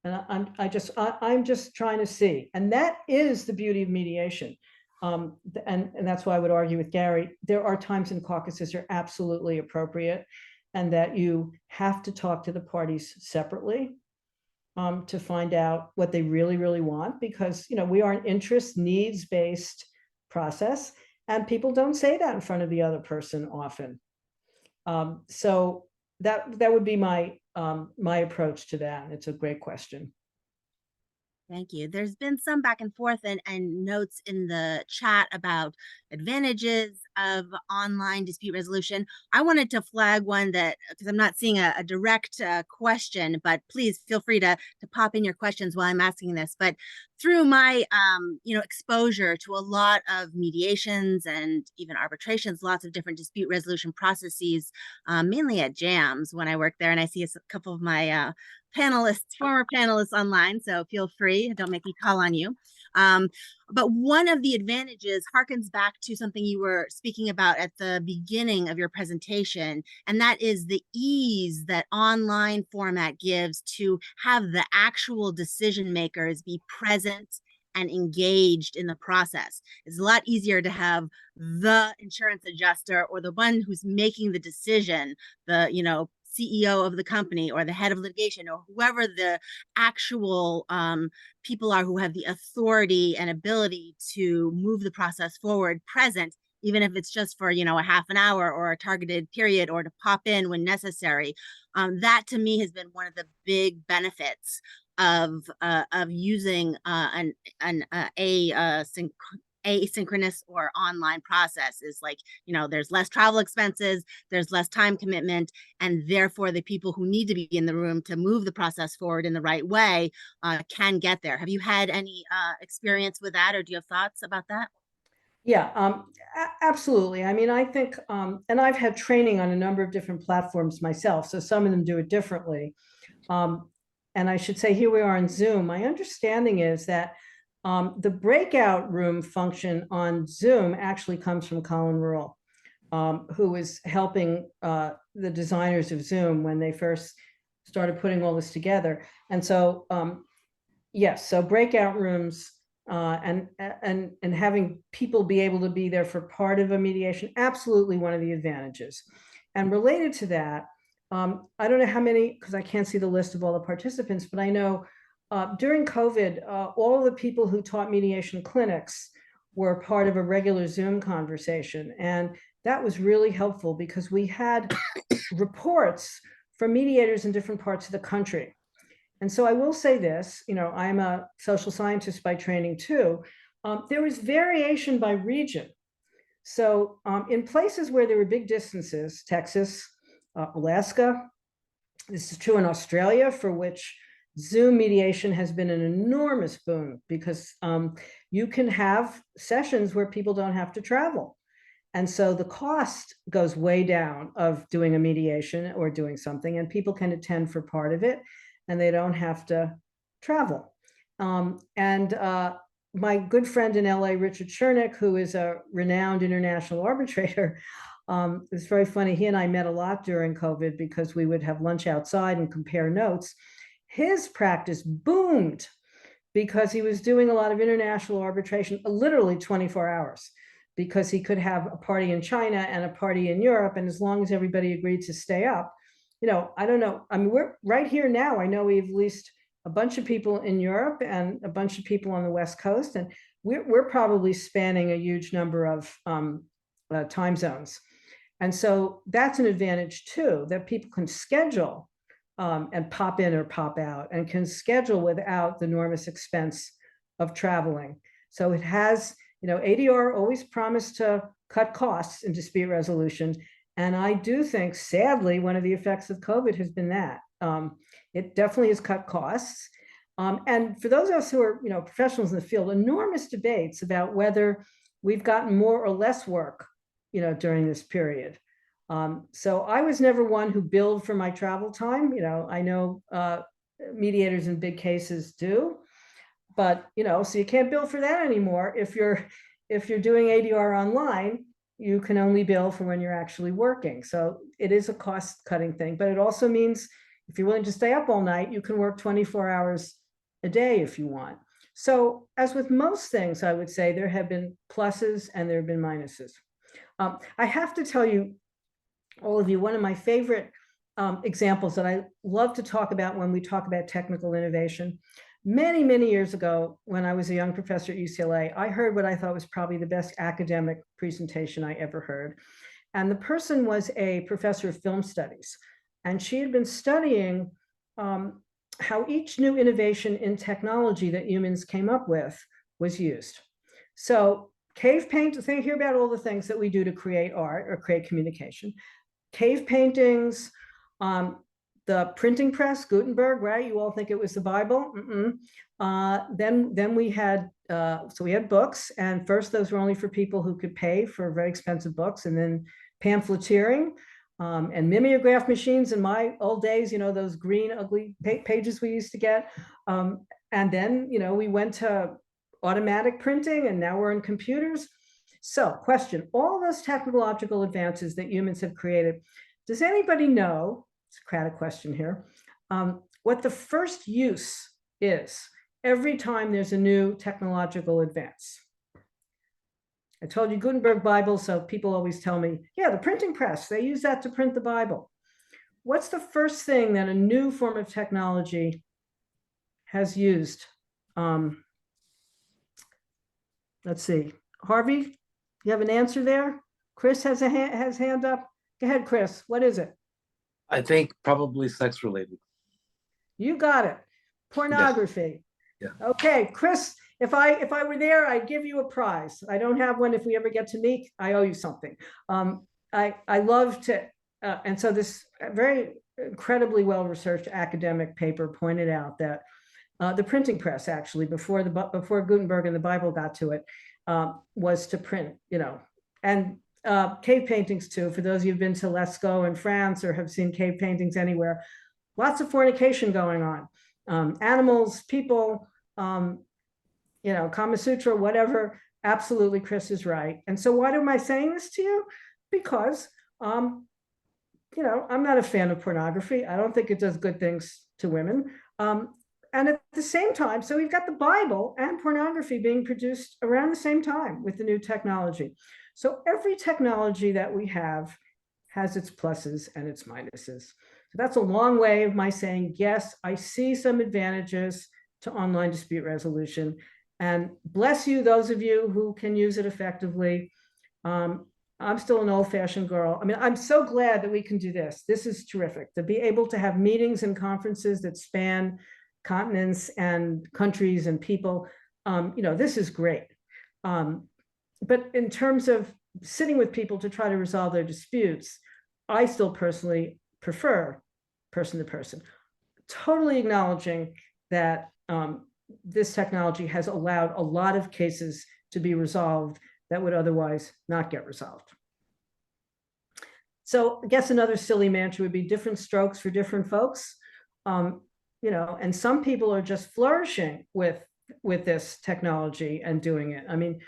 And I'm just trying to see. And that is the beauty of mediation. And that's why I would argue with Gary, there are times in caucuses you're absolutely appropriate, and that you have to talk to the parties separately to find out what they really, really want, because we are an interest needs-based process, and people don't say that in front of the other person often. So that would be my approach to that. It's a great question. Thank you. There's been some back and forth and notes in the chat about advantages of online dispute resolution. I wanted to flag one that, because I'm not seeing a direct question, but please feel free to pop in your questions while I'm asking this. But through my exposure to a lot of mediations and even arbitrations, lots of different dispute resolution processes, mainly at jams when I work there, and I see a couple of my former panelists online, so feel free, don't make me call on you. But one of the advantages harkens back to something you were speaking about at the beginning of your presentation, and that is the ease that online format gives to have the actual decision makers be present and engaged in the process. It's a lot easier to have the insurance adjuster or the one who's making the decision, the, you know, CEO of the company or the head of litigation or whoever the actual people are who have the authority and ability to move the process forward present, even if it's just for, you know, a half an hour or a targeted period or to pop in when necessary. That to me has been one of the big benefits of using asynchronous or online process. Is like, you know, there's less travel expenses, there's less time commitment, and therefore the people who need to be in the room to move the process forward in the right way can get there. Have you had any experience with that, or do you have thoughts about that? Yeah, absolutely. I mean, I think, and I've had training on a number of different platforms myself, so some of them do it differently. And I should say, here we are on Zoom. My understanding is that the breakout room function on Zoom actually comes from Colin Rule, who was helping the designers of Zoom when they first started putting all this together. And so, yes, so breakout rooms and having people be able to be there for part of a mediation, absolutely one of the advantages. And related to that, I don't know how many, because I can't see the list of all the participants, but I know during COVID, all of the people who taught mediation clinics were part of a regular Zoom conversation. And that was really helpful because we had reports from mediators in different parts of the country. And so I will say this, you know, I'm a social scientist by training too. There was variation by region. So in places where there were big distances, Texas, Alaska, this is true in Australia, for which Zoom mediation has been an enormous boon because you can have sessions where people don't have to travel. And so the cost goes way down of doing a mediation or doing something, and people can attend for part of it and they don't have to travel. My good friend in LA, Richard Chernick, who is a renowned international arbitrator, it's very funny. He and I met a lot during COVID because we would have lunch outside and compare notes. His practice boomed because he was doing a lot of international arbitration, literally 24 hours, because he could have a party in China and a party in Europe. And as long as everybody agreed to stay up, you know, I don't know. I mean, we're right here now. I know we've leased a bunch of people in Europe and a bunch of people on the West Coast, and we're probably spanning a huge number of time zones. And so that's an advantage too, that people can schedule and pop in or pop out and can schedule without the enormous expense of traveling. So it has, you know, ADR always promised to cut costs in dispute resolution. And I do think, sadly, one of the effects of COVID has been that. It definitely has cut costs. And for those of us who are, you know, professionals in the field, enormous debates about whether we've gotten more or less work, you know, during this period. So I was never one who billed for my travel time. You know, I know mediators in big cases do, but, you know, so you can't bill for that anymore. If you're doing ADR online, you can only bill for when you're actually working. So it is a cost cutting thing, but it also means if you're willing to stay up all night, you can work 24 hours a day if you want. So as with most things, I would say there have been pluses and there have been minuses. I have to tell you, all of you, one of my favorite examples that I love to talk about when we talk about technical innovation. Many, many years ago, when I was a young professor at UCLA, I heard what I thought was probably the best academic presentation I ever heard. And the person was a professor of film studies. And she had been studying how each new innovation in technology that humans came up with was used. So cave paint, hear about all the things that we do to create art or create communication. Cave paintings, the printing press, Gutenberg, right? You all think it was the Bible. Then we had, so we had books, and first those were only for people who could pay for very expensive books, and then pamphleteering and mimeograph machines in my old days, you know, those green ugly pages we used to get. And then, you know, we went to automatic printing, and now we're in computers. So question, all those technological advances that humans have created, does anybody know, Socratic question here, what the first use is every time there's a new technological advance. I told you Gutenberg Bible, so people always tell me, yeah, the printing press, they use that to print the Bible. What's the first thing that a new form of technology has used? Let's see. Harvey, you have an answer there? Chris has a hand up. Go ahead, Chris. What is it? I think probably sex related. You got it. Pornography. Yeah. Okay, Chris, if I were there, I'd give you a prize. I don't have one. If we ever get to meet, I owe you something. I love to, and so this very incredibly well-researched academic paper pointed out that the printing press, actually, before Gutenberg and the Bible got to it, was to print, and cave paintings too. For those of you who've been to Lascaux in France or have seen cave paintings anywhere, lots of fornication going on. Animals, people, Kama Sutra, whatever. Absolutely, Chris is right. And so why am I saying this to you? Because, I'm not a fan of pornography. I don't think it does good things to women. And at the same time, so we've got the Bible and pornography being produced around the same time with the new technology. So every technology that we have has its pluses and its minuses. So that's a long way of my saying, yes, I see some advantages to online dispute resolution. And bless you, those of you who can use it effectively. I'm still an old-fashioned girl. I mean, I'm so glad that we can do this. This is terrific, to be able to have meetings and conferences that span continents and countries and people. This is great. But in terms of sitting with people to try to resolve their disputes, I still personally prefer person to person, totally acknowledging that this technology has allowed a lot of cases to be resolved that would otherwise not get resolved. So I guess another silly mantra would be different strokes for different folks. And some people are just flourishing with this technology and doing it. I mean,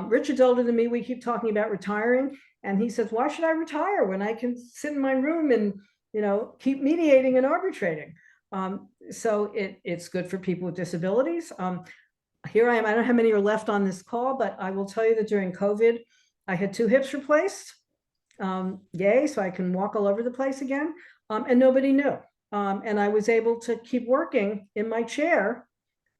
Richard's older than me. We keep talking about retiring, and he says, why should I retire when I can sit in my room and, keep mediating and arbitrating? So it's good for people with disabilities. Here I am. I don't know how many are left on this call, but I will tell you that during COVID, I had 2 hips replaced. Yay, so I can walk all over the place again. And nobody knew. And I was able to keep working in my chair.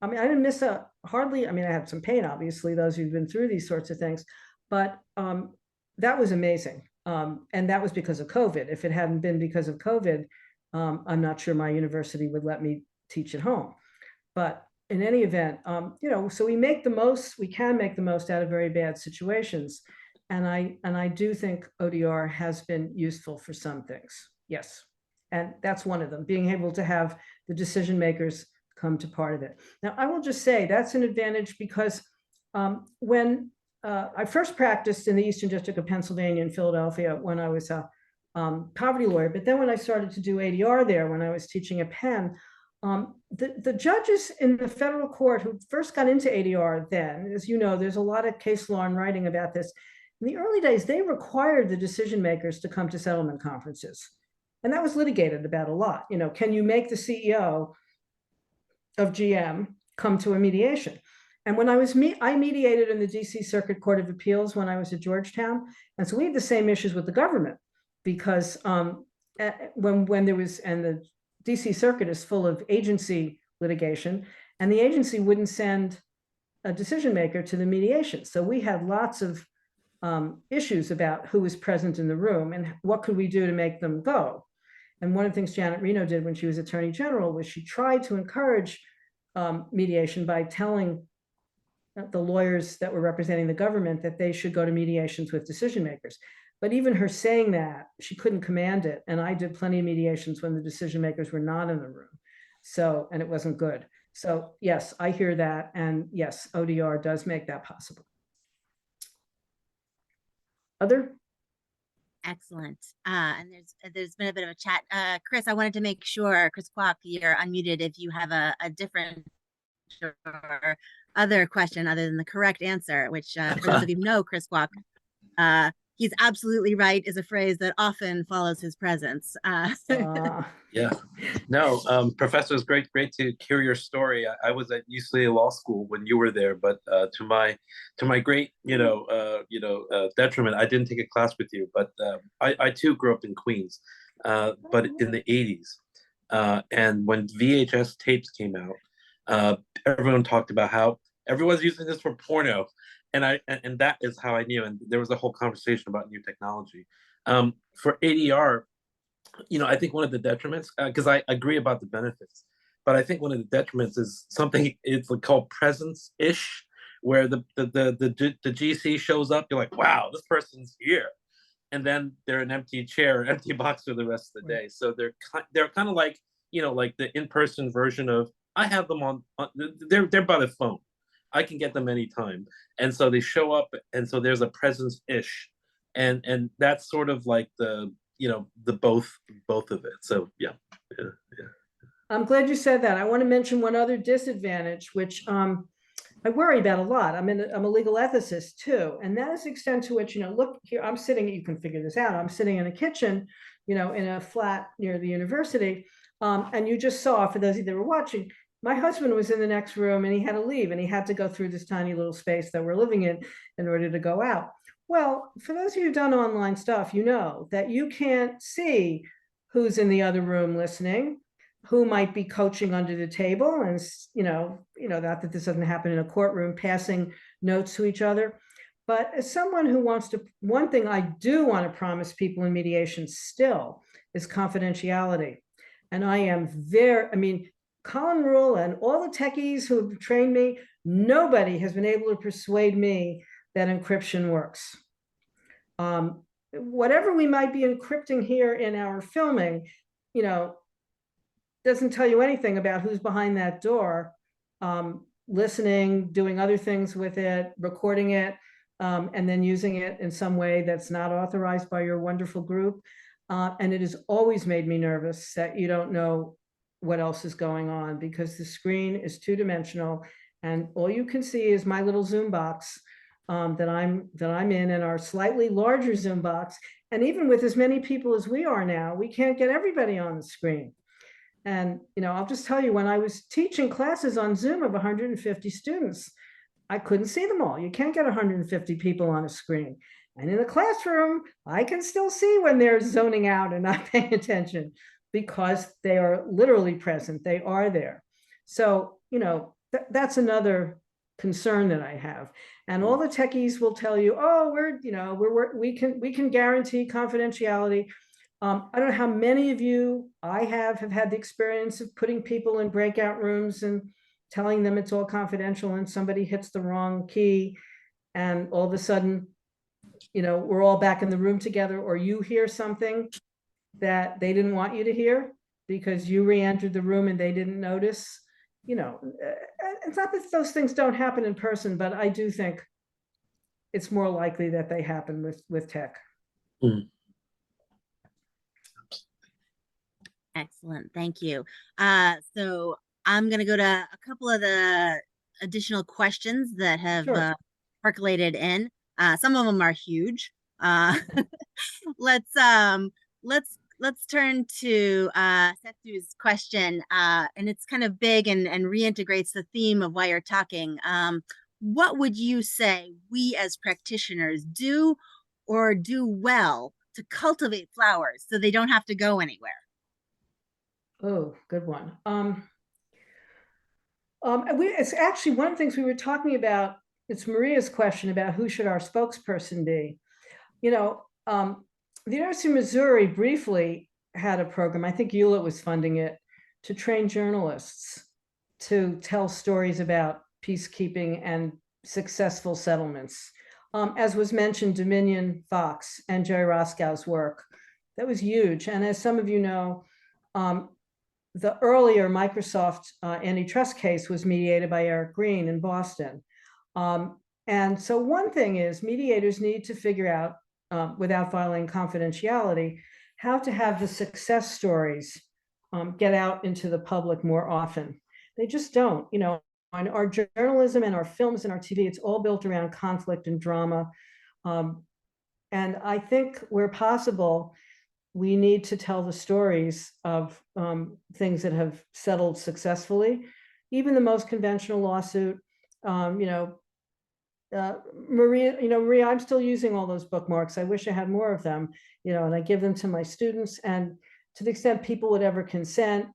I mean, I didn't miss hardly, I had some pain, obviously, those who've been through these sorts of things, but that was amazing. And that was because of COVID. If it hadn't been because of COVID, I'm not sure my university would let me teach at home. But in any event, so we can make the most out of very bad situations. And I do think ODR has been useful for some things. Yes. And that's one of them, being able to have the decision makers come to part of it. Now, I will just say that's an advantage because when I first practiced in the Eastern District of Pennsylvania in Philadelphia when I was a poverty lawyer, but then when I started to do ADR there, when I was teaching at Penn, the judges in the federal court who first got into ADR then, as you know, there's a lot of case law and writing about this. In the early days, they required the decision makers to come to settlement conferences. And that was litigated about a lot. Can you make the CEO of GM come to a mediation? And when I mediated in the DC Circuit Court of Appeals when I was at Georgetown. And so we had the same issues with the government because when there was, and the DC Circuit is full of agency litigation, and the agency wouldn't send a decision maker to the mediation. So we had lots of issues about who was present in the room and what could we do to make them go. And one of the things Janet Reno did when she was Attorney General was she tried to encourage mediation by telling the lawyers that were representing the government that they should go to mediations with decision makers. But even her saying that, she couldn't command it. And I did plenty of mediations when the decision makers were not in the room. So, and it wasn't good. So yes, I hear that. And yes, ODR does make that possible. Other? Excellent. And there's been a bit of a chat. Chris, I wanted to make sure, Chris Kwok, you're unmuted if you have a different or other question other than the correct answer, which for those of you who know Chris Kwok, he's absolutely right is a phrase that often follows his presence. Yeah, no, Professor, it's great to hear your story. I was at UCLA Law School when you were there, but to my great detriment, I didn't take a class with you. But I too grew up in Queens, but in the '80s, and when VHS tapes came out, everyone talked about how everyone's using this for porno, and that is how I knew. And there was a whole conversation about new technology. For ADR, I think one of the detriments, because I agree about the benefits, but I think one of the detriments is something it's called presence-ish, where the GC shows up, you're like, wow, this person's here, and then they're an empty chair, empty box for the rest of the day. So they're kind of like like the in-person version of I have them on they're by the phone. I can get them anytime, and so they show up, and so there's a presence-ish, and that's sort of like the both of it. So yeah. I'm glad you said that. I want to mention one other disadvantage, which I worry about a lot. I'm a legal ethicist too, and that is the extent to which, look here, I'm sitting, you can figure this out. I'm sitting in a kitchen, in a flat near the university, and you just saw, for those of you that were watching, my husband was in the next room and he had to leave, and he had to go through this tiny little space that we're living in order to go out. Well, for those of you who've done online stuff, you know that you can't see who's in the other room listening, who might be coaching under the table, and not that this doesn't happen in a courtroom, passing notes to each other. But as someone who wants to, one thing I do want to promise people in mediation still is confidentiality. And I am Colin Rule and all the techies who have trained me, nobody has been able to persuade me that encryption works. Whatever we might be encrypting here in our filming, doesn't tell you anything about who's behind that door, listening, doing other things with it, recording it, and then using it in some way that's not authorized by your wonderful group. And it has always made me nervous that you don't know what else is going on, because the screen is two-dimensional and all you can see is my little Zoom box that I'm in, and our slightly larger Zoom box. And even with as many people as we are now, we can't get everybody on the screen. And, I'll just tell you, when I was teaching classes on Zoom of 150 students, I couldn't see them all. You can't get 150 people on a screen. And in the classroom, I can still see when they're zoning out and not paying attention, because they are literally present. They are there. So, that's another concern that I have. And all the techies will tell you, oh, we can guarantee confidentiality. I don't know how many of you I have had the experience of putting people in breakout rooms and telling them it's all confidential, and somebody hits the wrong key, and all of a sudden, we're all back in the room together, or you hear something that they didn't want you to hear because you re-entered the room and they didn't notice. It's not that those things don't happen in person, but I do think it's more likely that they happen with tech. Mm. Excellent. Thank you. So I'm going to go to a couple of the additional questions that have percolated in. Some of them are huge. Let's turn to Sethu's question, and it's kind of big and reintegrates the theme of why you're talking. What would you say we as practitioners do or do well to cultivate flowers so they don't have to go anywhere? Oh, good one. It's actually one of the things we were talking about. It's Maria's question about who should our spokesperson be. The University of Missouri briefly had a program, I think Hewlett was funding it, to train journalists to tell stories about peacekeeping and successful settlements. As was mentioned, Dominion Fox and Jerry Roscow's work, that was huge. And as some of you know, the earlier Microsoft antitrust case was mediated by Eric Green in Boston. And so one thing is, mediators need to figure out, without violating confidentiality, how to have the success stories get out into the public more often. They just don't. On our journalism and our films and our TV, it's all built around conflict and drama. And And I think where possible, we need to tell the stories of things that have settled successfully. Even the most conventional lawsuit, Maria, I'm still using all those bookmarks. I wish I had more of them, and I give them to my students. And to the extent people would ever consent,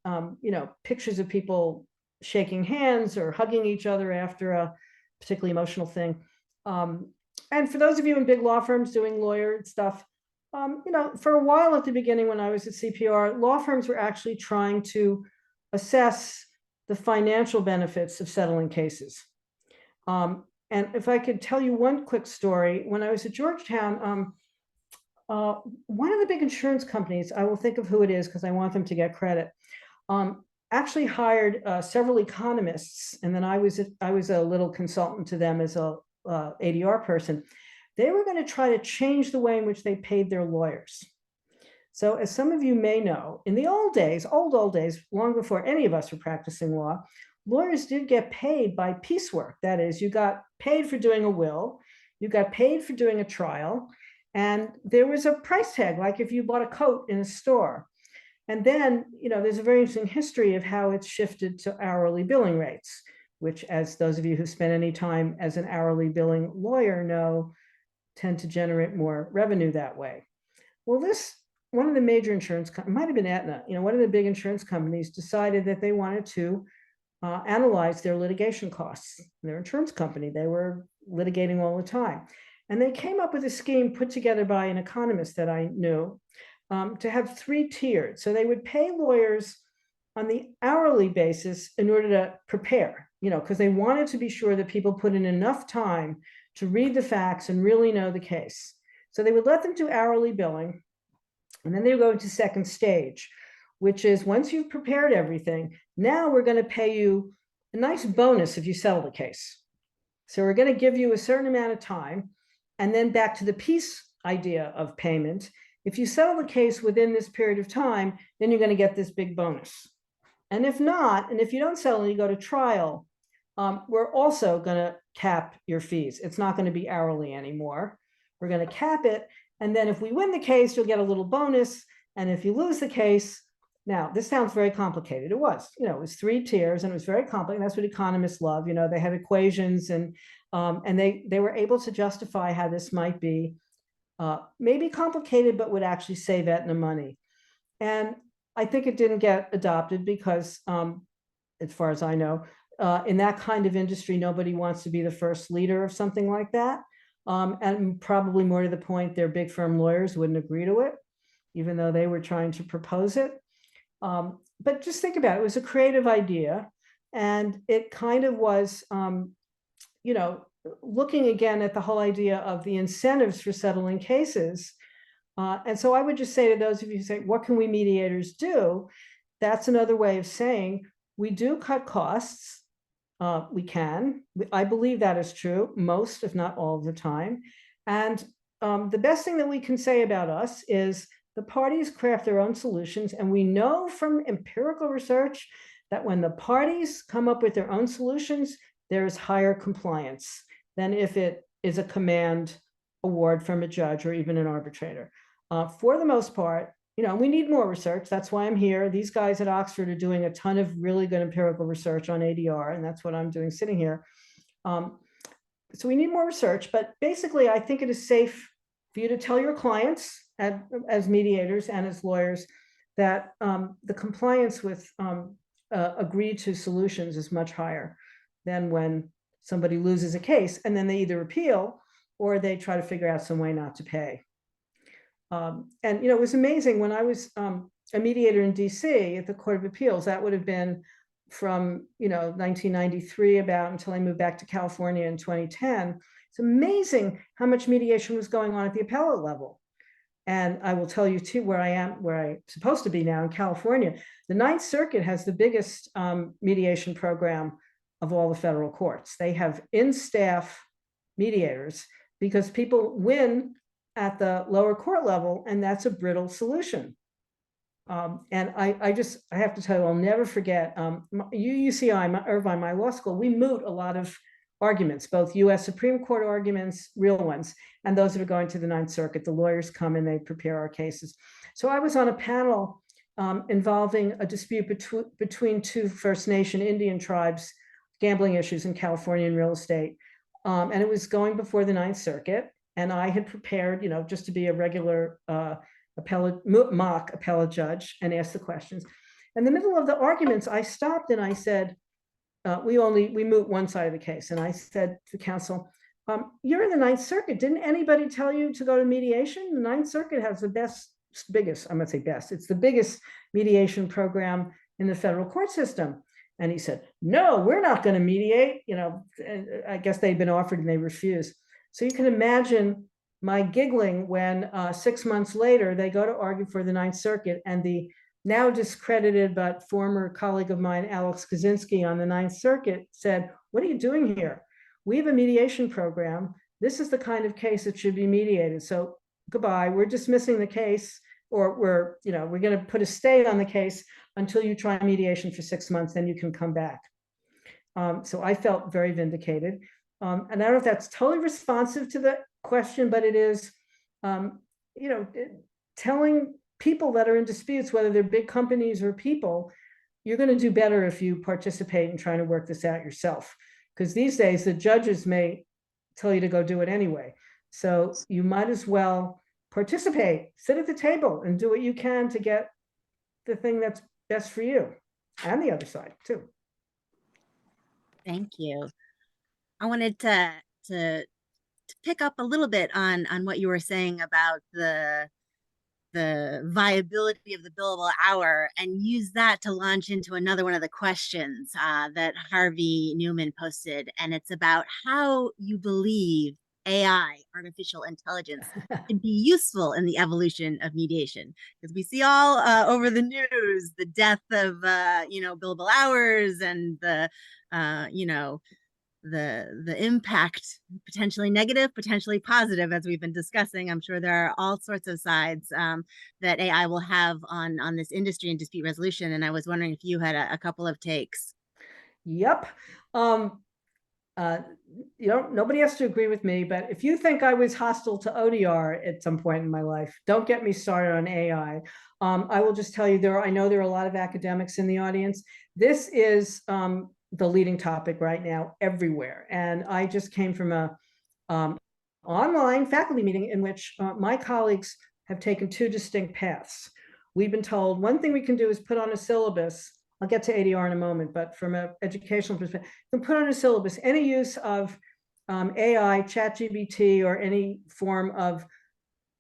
pictures of people shaking hands or hugging each other after a particularly emotional thing. And for those of you in big law firms doing lawyer stuff, for a while at the beginning when I was at CPR, law firms were actually trying to assess the financial benefits of settling cases. And if I could tell you one quick story, when I was at Georgetown, one of the big insurance companies, I will think of who it is because I want them to get credit, actually hired several economists, and then I was a little consultant to them as a ADR person. They were going to try to change the way in which they paid their lawyers. So as some of you may know, in the old days, long before any of us were practicing law, lawyers did get paid by piecework. That is, you got paid for doing a will, you got paid for doing a trial, and there was a price tag, like if you bought a coat in a store. And then, there's a very interesting history of how it's shifted to hourly billing rates, which, as those of you who spend any time as an hourly billing lawyer know, tend to generate more revenue that way. Well, one of the major insurance companies, might have been Aetna, one of the big insurance companies decided that they wanted to analyze their litigation costs. Their insurance company, they were litigating all the time. And they came up with a scheme put together by an economist that I knew to have 3 tiered. So they would pay lawyers on the hourly basis in order to prepare, because they wanted to be sure that people put in enough time to read the facts and really know the case. So they would let them do hourly billing, and then they would go into second stage, which is once you've prepared everything, now we're going to pay you a nice bonus if you settle the case. So we're going to give you a certain amount of time, and then back to the piece idea of payment. If you settle the case within this period of time, then you're going to get this big bonus. And if not, and if you don't settle and you go to trial, we're also going to cap your fees. It's not going to be hourly anymore. We're going to cap it. And then if we win the case, you'll get a little bonus. And if you lose the case, now this sounds very complicated. It was, it was 3 tiers and it was very complicated. That's what economists love. They have equations and they were able to justify how this might be maybe complicated, but would actually save Aetna money. And I think it didn't get adopted because, as far as I know, in that kind of industry, nobody wants to be the first leader of something like that. And probably more to the point, their big firm lawyers wouldn't agree to it, even though they were trying to propose it. But just think about it. It was a creative idea. And it kind of was, looking again at the whole idea of the incentives for settling cases. And so I would just say to those of you who say, what can we mediators do? That's another way of saying we do cut costs. We can. I believe that is true most, if not all of the time. And the best thing that we can say about us is the parties craft their own solutions. And we know from empirical research that when the parties come up with their own solutions, there is higher compliance than if it is a command award from a judge or even an arbitrator. For the most part, we need more research. That's why I'm here. These guys at Oxford are doing a ton of really good empirical research on ADR, and that's what I'm doing sitting here. So we need more research, but basically I think it is safe for you to tell your clients as mediators and as lawyers that the compliance with agreed to solutions is much higher than when somebody loses a case and then they either appeal or they try to figure out some way not to pay. And it was amazing when I was a mediator in DC at the Court of Appeals. That would have been from 1993 about until I moved back to California in 2010. It's amazing how much mediation was going on at the appellate level. And I will tell you too, where I'm supposed to be now in California, the Ninth Circuit has the biggest mediation program of all the federal courts. They have in-staff mediators because people win at the lower court level, and that's a brittle solution. And I have to tell you, I'll never forget, UCI, Irvine, my law school, we moot a lot of arguments, both US Supreme Court arguments, real ones, and those that are going to the Ninth Circuit. The lawyers come and they prepare our cases. So I was on a panel involving a dispute between two First Nation Indian tribes, gambling issues in California in real estate. And it was going before the Ninth Circuit. And I had prepared, just to be a regular mock appellate judge and ask the questions. In the middle of the arguments, I stopped and I said, we moot one side of the case. And I said to counsel, you're in the Ninth Circuit. Didn't anybody tell you to go to mediation? The Ninth Circuit has the biggest, I'm gonna say best, it's the biggest mediation program in the federal court system. And he said, no, we're not gonna mediate. I guess they'd been offered and they refused. So you can imagine my giggling when 6 months later, they go to argue for the Ninth Circuit, and the now discredited but former colleague of mine, Alex Kaczynski on the Ninth Circuit, said, what are you doing here? We have a mediation program. This is the kind of case that should be mediated. So goodbye, we're dismissing the case, or we're going to put a stay on the case until you try mediation for 6 months, then you can come back. So I felt very vindicated. And I don't know if that's totally responsive to the question, but it is, telling people that are in disputes, whether they're big companies or people, you're going to do better if you participate in trying to work this out yourself. Because these days, the judges may tell you to go do it anyway. So you might as well participate, sit at the table and do what you can to get the thing that's best for you and the other side too. Thank you. I wanted to pick up a little bit on what you were saying about the viability of the billable hour and use that to launch into another one of the questions that Harvey Newman posted. And it's about how you believe AI, artificial intelligence, can be useful in the evolution of mediation. Because we see all over the news the death of billable hours and the impact, potentially negative, potentially positive, as we've been discussing. I'm sure there are all sorts of sides that AI will have on this industry and dispute resolution. And I was wondering if you had a couple of takes. Yep. Nobody has to agree with me, but if you think I was hostile to ODR at some point in my life, don't get me started on AI. I will just tell you, I know there are a lot of academics in the audience. This is the leading topic right now everywhere. And I just came from a online faculty meeting in which my colleagues have taken two distinct paths. We've been told one thing we can do is put on a syllabus. I'll get to ADR in a moment, but from an educational perspective, you can put on a syllabus any use of AI, ChatGPT, or any form of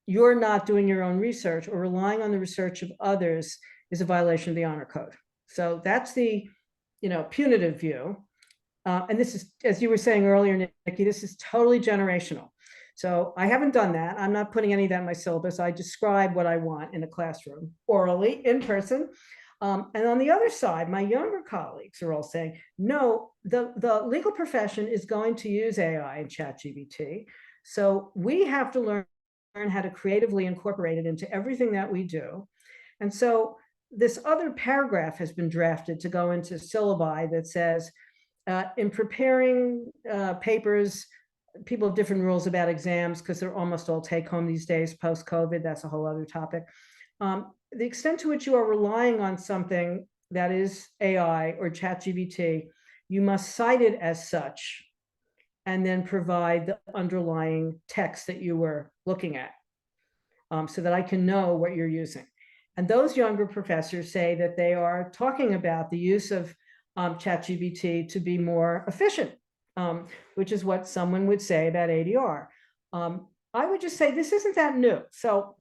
you're not doing your own research or relying on the research of others is a violation of the honor code. So that's the punitive view. And this is, as you were saying earlier, Nikki, this is totally generational. So I haven't done that. I'm not putting any of that in my syllabus. I describe what I want in a classroom, orally, in person. And on the other side, my younger colleagues are all saying, no, the legal profession is going to use AI and ChatGPT. So we have to learn how to creatively incorporate it into everything that we do. And so this other paragraph has been drafted to go into syllabi that says, in preparing papers, people have different rules about exams because they're almost all take home these days post-COVID. That's a whole other topic. The extent to which you are relying on something that is AI or ChatGPT, you must cite it as such and then provide the underlying text that you were looking at so that I can know what you're using. And those younger professors say that they are talking about the use of ChatGPT to be more efficient, which is what someone would say about ADR. I would just say this isn't that new. So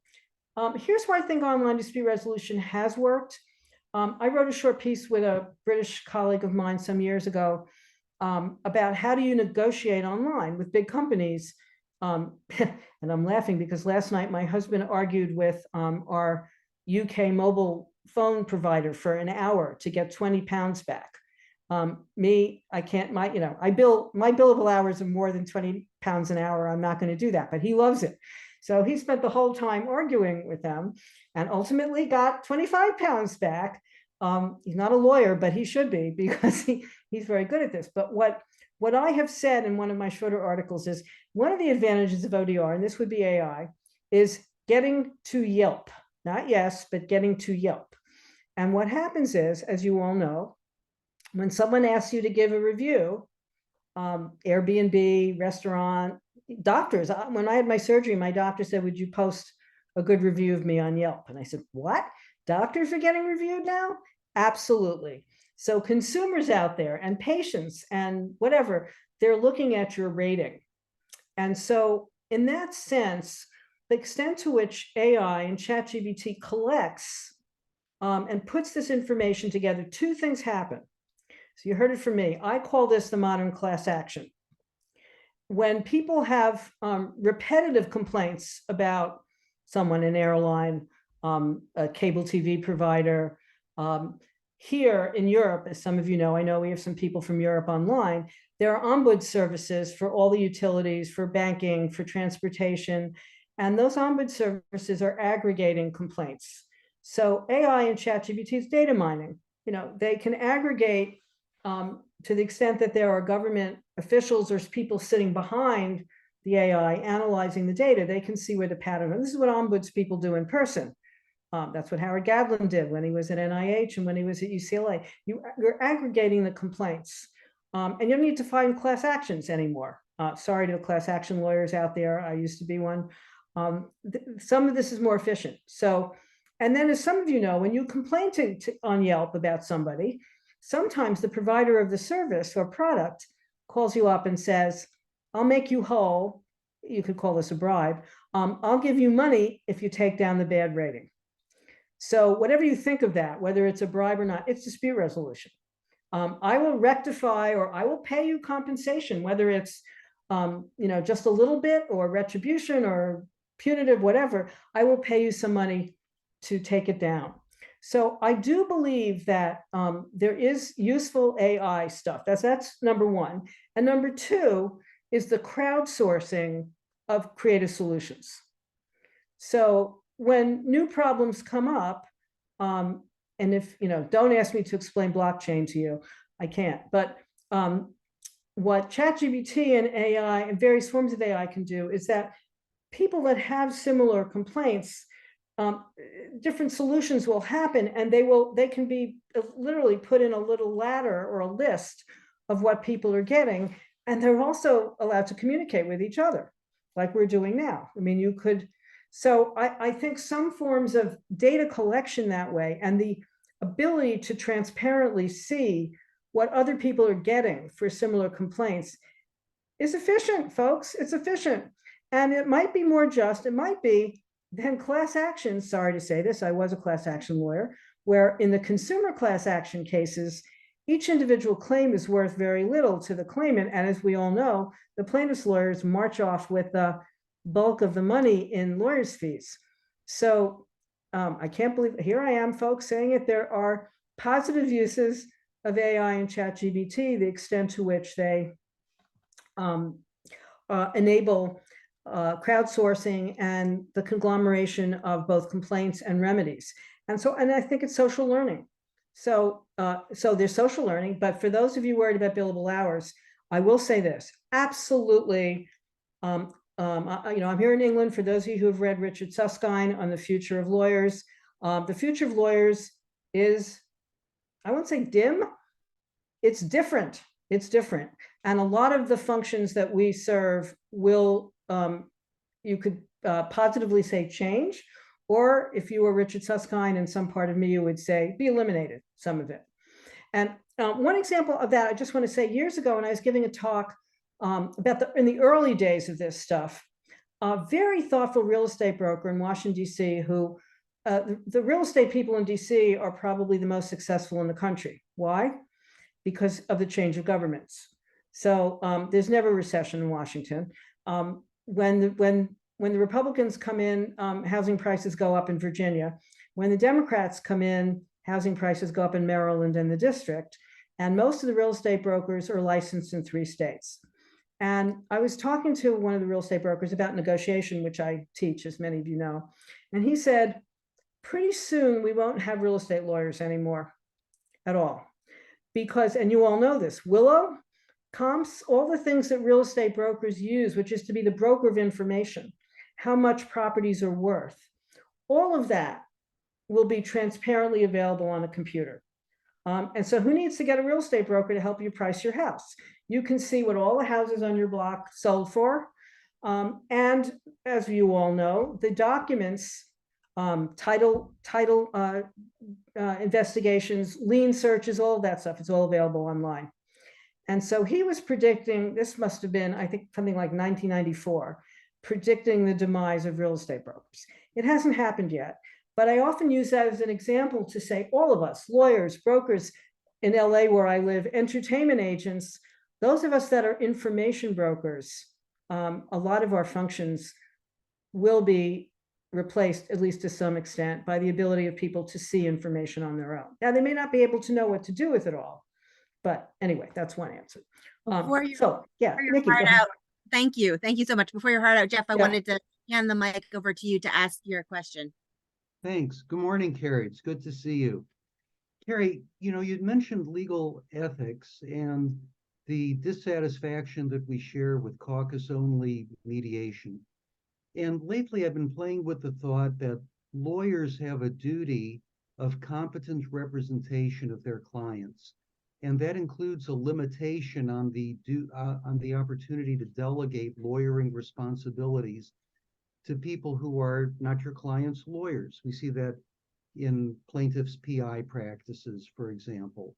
here's where I think online dispute resolution has worked. I wrote a short piece with a British colleague of mine some years ago about how do you negotiate online with big companies. And I'm laughing because last night my husband argued with our UK mobile phone provider for an hour to get £20 back. I can't, my billable hours are more than £20 an hour. I'm not going to do that, but he loves it. So he spent the whole time arguing with them and ultimately got £25 back. He's not a lawyer, but he should be, because he's very good at this. But what I have said in one of my shorter articles is one of the advantages of ODR, and this would be AI, is getting to Yelp. Not yes, but getting to Yelp. And what happens is, as you all know, when someone asks you to give a review, Airbnb, restaurant, doctors, when I had my surgery, my doctor said, would you post a good review of me on Yelp? And I said, what? Doctors are getting reviewed now? Absolutely. So consumers out there and patients and whatever, they're looking at your rating. And so in that sense, the extent to which AI and ChatGPT collects and puts this information together, two things happen. So you heard it from me. I call this the modern class action. When people have repetitive complaints about someone, an airline, a cable TV provider, here in Europe, as some of you know, I know we have some people from Europe online, there are ombud services for all the utilities, for banking, for transportation, and those ombud services are aggregating complaints. So AI and ChatGPT is data mining. You know, they can aggregate to the extent that there are government officials or people sitting behind the AI analyzing the data, they can see where the pattern is. This is what ombuds people do in person. That's what Howard Gadlin did when he was at NIH and when he was at UCLA. You're aggregating the complaints, and you don't need to find class actions anymore. Sorry to the class action lawyers out there. I used to be one. Some of this is more efficient. So, and then as some of you know, when you complain on Yelp about somebody, sometimes the provider of the service or product calls you up and says, I'll make you whole. You could call this a bribe. I'll give you money if you take down the bad rating. So whatever you think of that, whether it's a bribe or not, it's dispute resolution. I will rectify or I will pay you compensation, whether it's just a little bit or retribution or punitive, whatever. I will pay you some money to take it down. So I do believe that there is useful AI stuff. That's number one. And number two is the crowdsourcing of creative solutions. So when new problems come up, and if, don't ask me to explain blockchain to you, I can't. But what ChatGPT and AI and various forms of AI can do is that people that have similar complaints, different solutions will happen, and they can be literally put in a little ladder or a list of what people are getting, and they're also allowed to communicate with each other like we're doing now. I mean, you could, so I think some forms of data collection that way and the ability to transparently see what other people are getting for similar complaints is efficient, folks. It's efficient. And it might be more just, it might be then class action, sorry to say this, I was a class action lawyer, where in the consumer class action cases, each individual claim is worth very little to the claimant. And as we all know, the plaintiff's lawyers march off with the bulk of the money in lawyers' fees. So I can't believe, here I am, folks, saying it, there are positive uses of AI and ChatGPT, the extent to which they enable crowdsourcing and the conglomeration of both complaints and remedies. And I think it's social learning. So there's social learning, but for those of you worried about billable hours, I will say this, absolutely. I'm here in England, for those of you who have read Richard Susskind on the future of lawyers. The future of lawyers is, I won't say dim, it's different. It's different. And a lot of the functions that we serve will, you could positively say change, or if you were Richard Susskind and some part of me, you would say be eliminated, some of it. And one example of that, I just want to say, years ago when I was giving a talk about in the early days of this stuff, a very thoughtful real estate broker in Washington, D.C., who the real estate people in D.C. are probably the most successful in the country. Why? Because of the change of governments. So there's never a recession in Washington. When the Republicans come in, housing prices go up in Virginia. When the Democrats come in, housing prices go up in Maryland and the district. And most of the real estate brokers are licensed in 3 states. And I was talking to one of the real estate brokers about negotiation, which I teach, as many of you know. And he said, pretty soon we won't have real estate lawyers anymore. at all. Because, and you all know this, Willow, comps, all the things that real estate brokers use, which is to be the broker of information, how much properties are worth, all of that will be transparently available on a computer. And so who needs to get a real estate broker to help you price your house? You can see what all the houses on your block sold for. And as you all know, the documents, title investigations, lien searches, all of that stuff, it's all available online. And so he was predicting, this must have been, I think, something like 1994, predicting the demise of real estate brokers. It hasn't happened yet, but I often use that as an example to say all of us, lawyers, brokers in LA where I live, entertainment agents, those of us that are information brokers, a lot of our functions will be replaced, at least to some extent, by the ability of people to see information on their own. Now, they may not be able to know what to do with it all, but anyway, that's one answer. Nikki, go ahead. Thank you so much. Before your heart out, Jeff, I Yeah. wanted to hand the mic over to you to ask your question. Thanks. Good morning, Carrie. It's good to see you. Carrie, you'd mentioned legal ethics and the dissatisfaction that we share with caucus-only mediation. And lately, I've been playing with the thought that lawyers have a duty of competent representation of their clients. And that includes a limitation on the opportunity to delegate lawyering responsibilities to people who are not your client's lawyers. We see that in plaintiffs' PI practices, for example.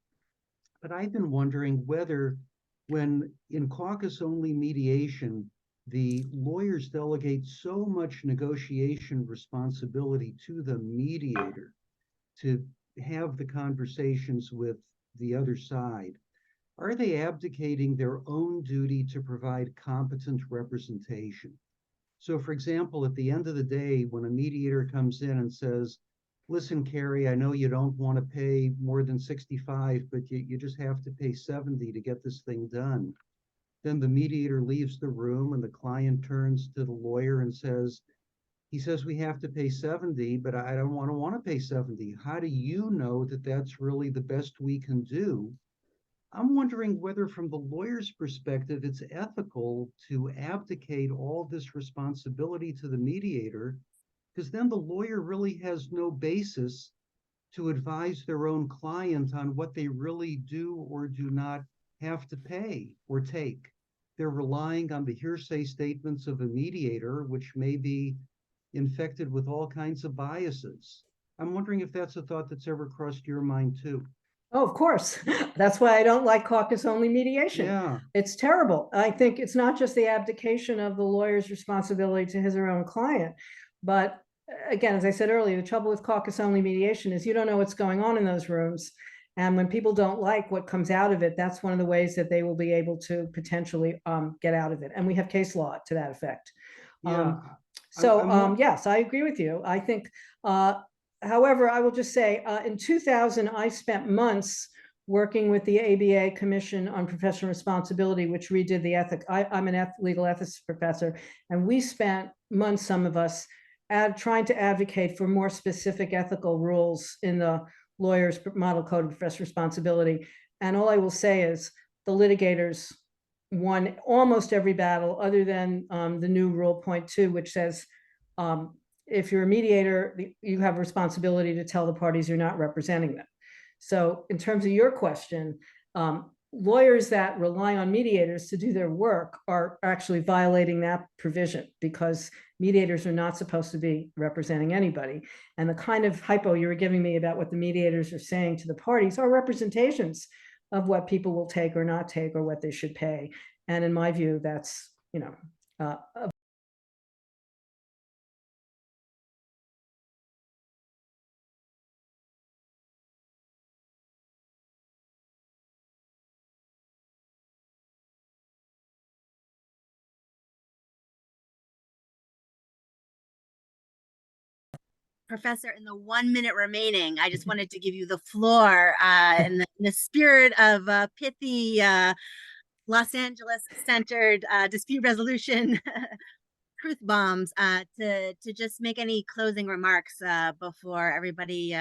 But I've been wondering whether, when in caucus-only mediation, the lawyers delegate so much negotiation responsibility to the mediator to have the conversations with the other side, are they abdicating their own duty to provide competent representation? So, for example, at the end of the day, when a mediator comes in and says, listen, Carrie, I know you don't want to pay more than 65, but you just have to pay 70 to get this thing done. Then the mediator leaves the room and the client turns to the lawyer and says, he says we have to pay 70, but I don't want to pay 70. How do you know that that's really the best we can do? I'm wondering whether, from the lawyer's perspective, it's ethical to abdicate all this responsibility to the mediator, because then the lawyer really has no basis to advise their own client on what they really do or do not have to pay or take. They're relying on the hearsay statements of a mediator, which may be infected with all kinds of biases. I'm wondering if that's a thought that's ever crossed your mind too. Oh, of course. That's why I don't like caucus-only mediation. Yeah. It's terrible. I think it's not just the abdication of the lawyer's responsibility to his or her own client, but again, as I said earlier, the trouble with caucus-only mediation is you don't know what's going on in those rooms. And when people don't like what comes out of it, that's one of the ways that they will be able to potentially get out of it. And we have case law to that effect. Yeah. Yes, I agree with you. I think, however, I will just say, in 2000, I spent months working with the ABA Commission on Professional Responsibility, which redid the ethic. I'm an legal ethics professor, and we spent months, some of us, trying to advocate for more specific ethical rules in the lawyer's model code of professional responsibility. And all I will say is the litigators won almost every battle, other than the new rule 0.2, which says, if you're a mediator, you have a responsibility to tell the parties you're not representing them. So in terms of your question, lawyers that rely on mediators to do their work are actually violating that provision, because mediators are not supposed to be representing anybody. And the kind of hypo you were giving me about what the mediators are saying to the parties are representations of what people will take or not take, or what they should pay. And in my view, that's, Professor, in the 1 minute remaining, I just wanted to give you the floor in the spirit of pithy Los Angeles-centered dispute resolution truth bombs to just make any closing remarks before everybody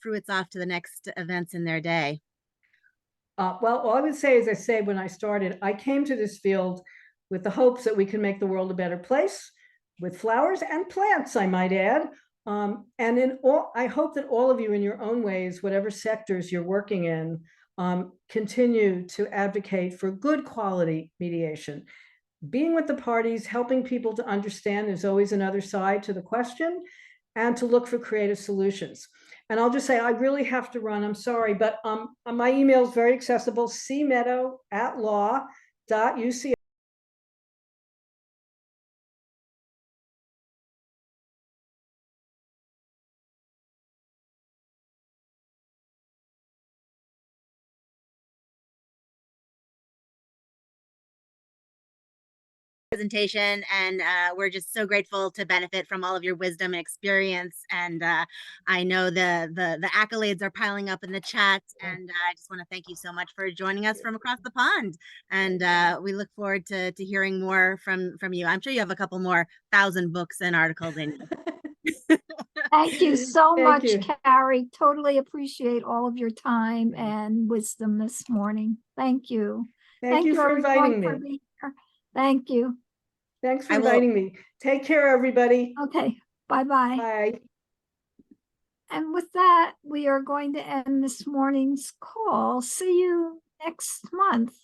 fruits off to the next events in their day. Well, all I would say, as I say, when I started, I came to this field with the hopes that we can make the world a better place with flowers and plants, I might add. And I hope that all of you in your own ways, whatever sectors you're working in, continue to advocate for good quality mediation. Being with the parties, helping people to understand there's always another side to the question, and to look for creative solutions. And I'll just say, I really have to run, I'm sorry, but my email is very accessible, cmeadow@law.uc. Presentation, and we're just so grateful to benefit from all of your wisdom and experience. And I know the accolades are piling up in the chat, and I just want to thank you so much for joining us from across the pond. And we look forward to hearing more from you. I'm sure you have a couple more 1,000 books and articles in you. Thank you so Thank much, you. Carrie. Totally appreciate all of your time and wisdom this morning. Thank you. Thank you for everyone, inviting for me. being here. Thank you. Thanks for I will- inviting me. Take care, everybody. Okay, bye-bye. Bye. And with that, we are going to end this morning's call. See you next month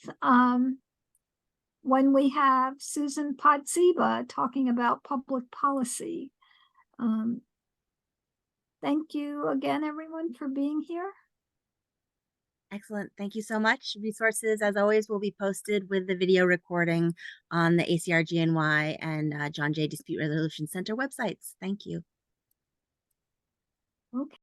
when we have Susan Podziba talking about public policy. Thank you again, everyone, for being here. Excellent. Thank you so much. Resources, as always, will be posted with the video recording on the ACR-GNY and John Jay Dispute Resolution Center websites. Thank you. Okay.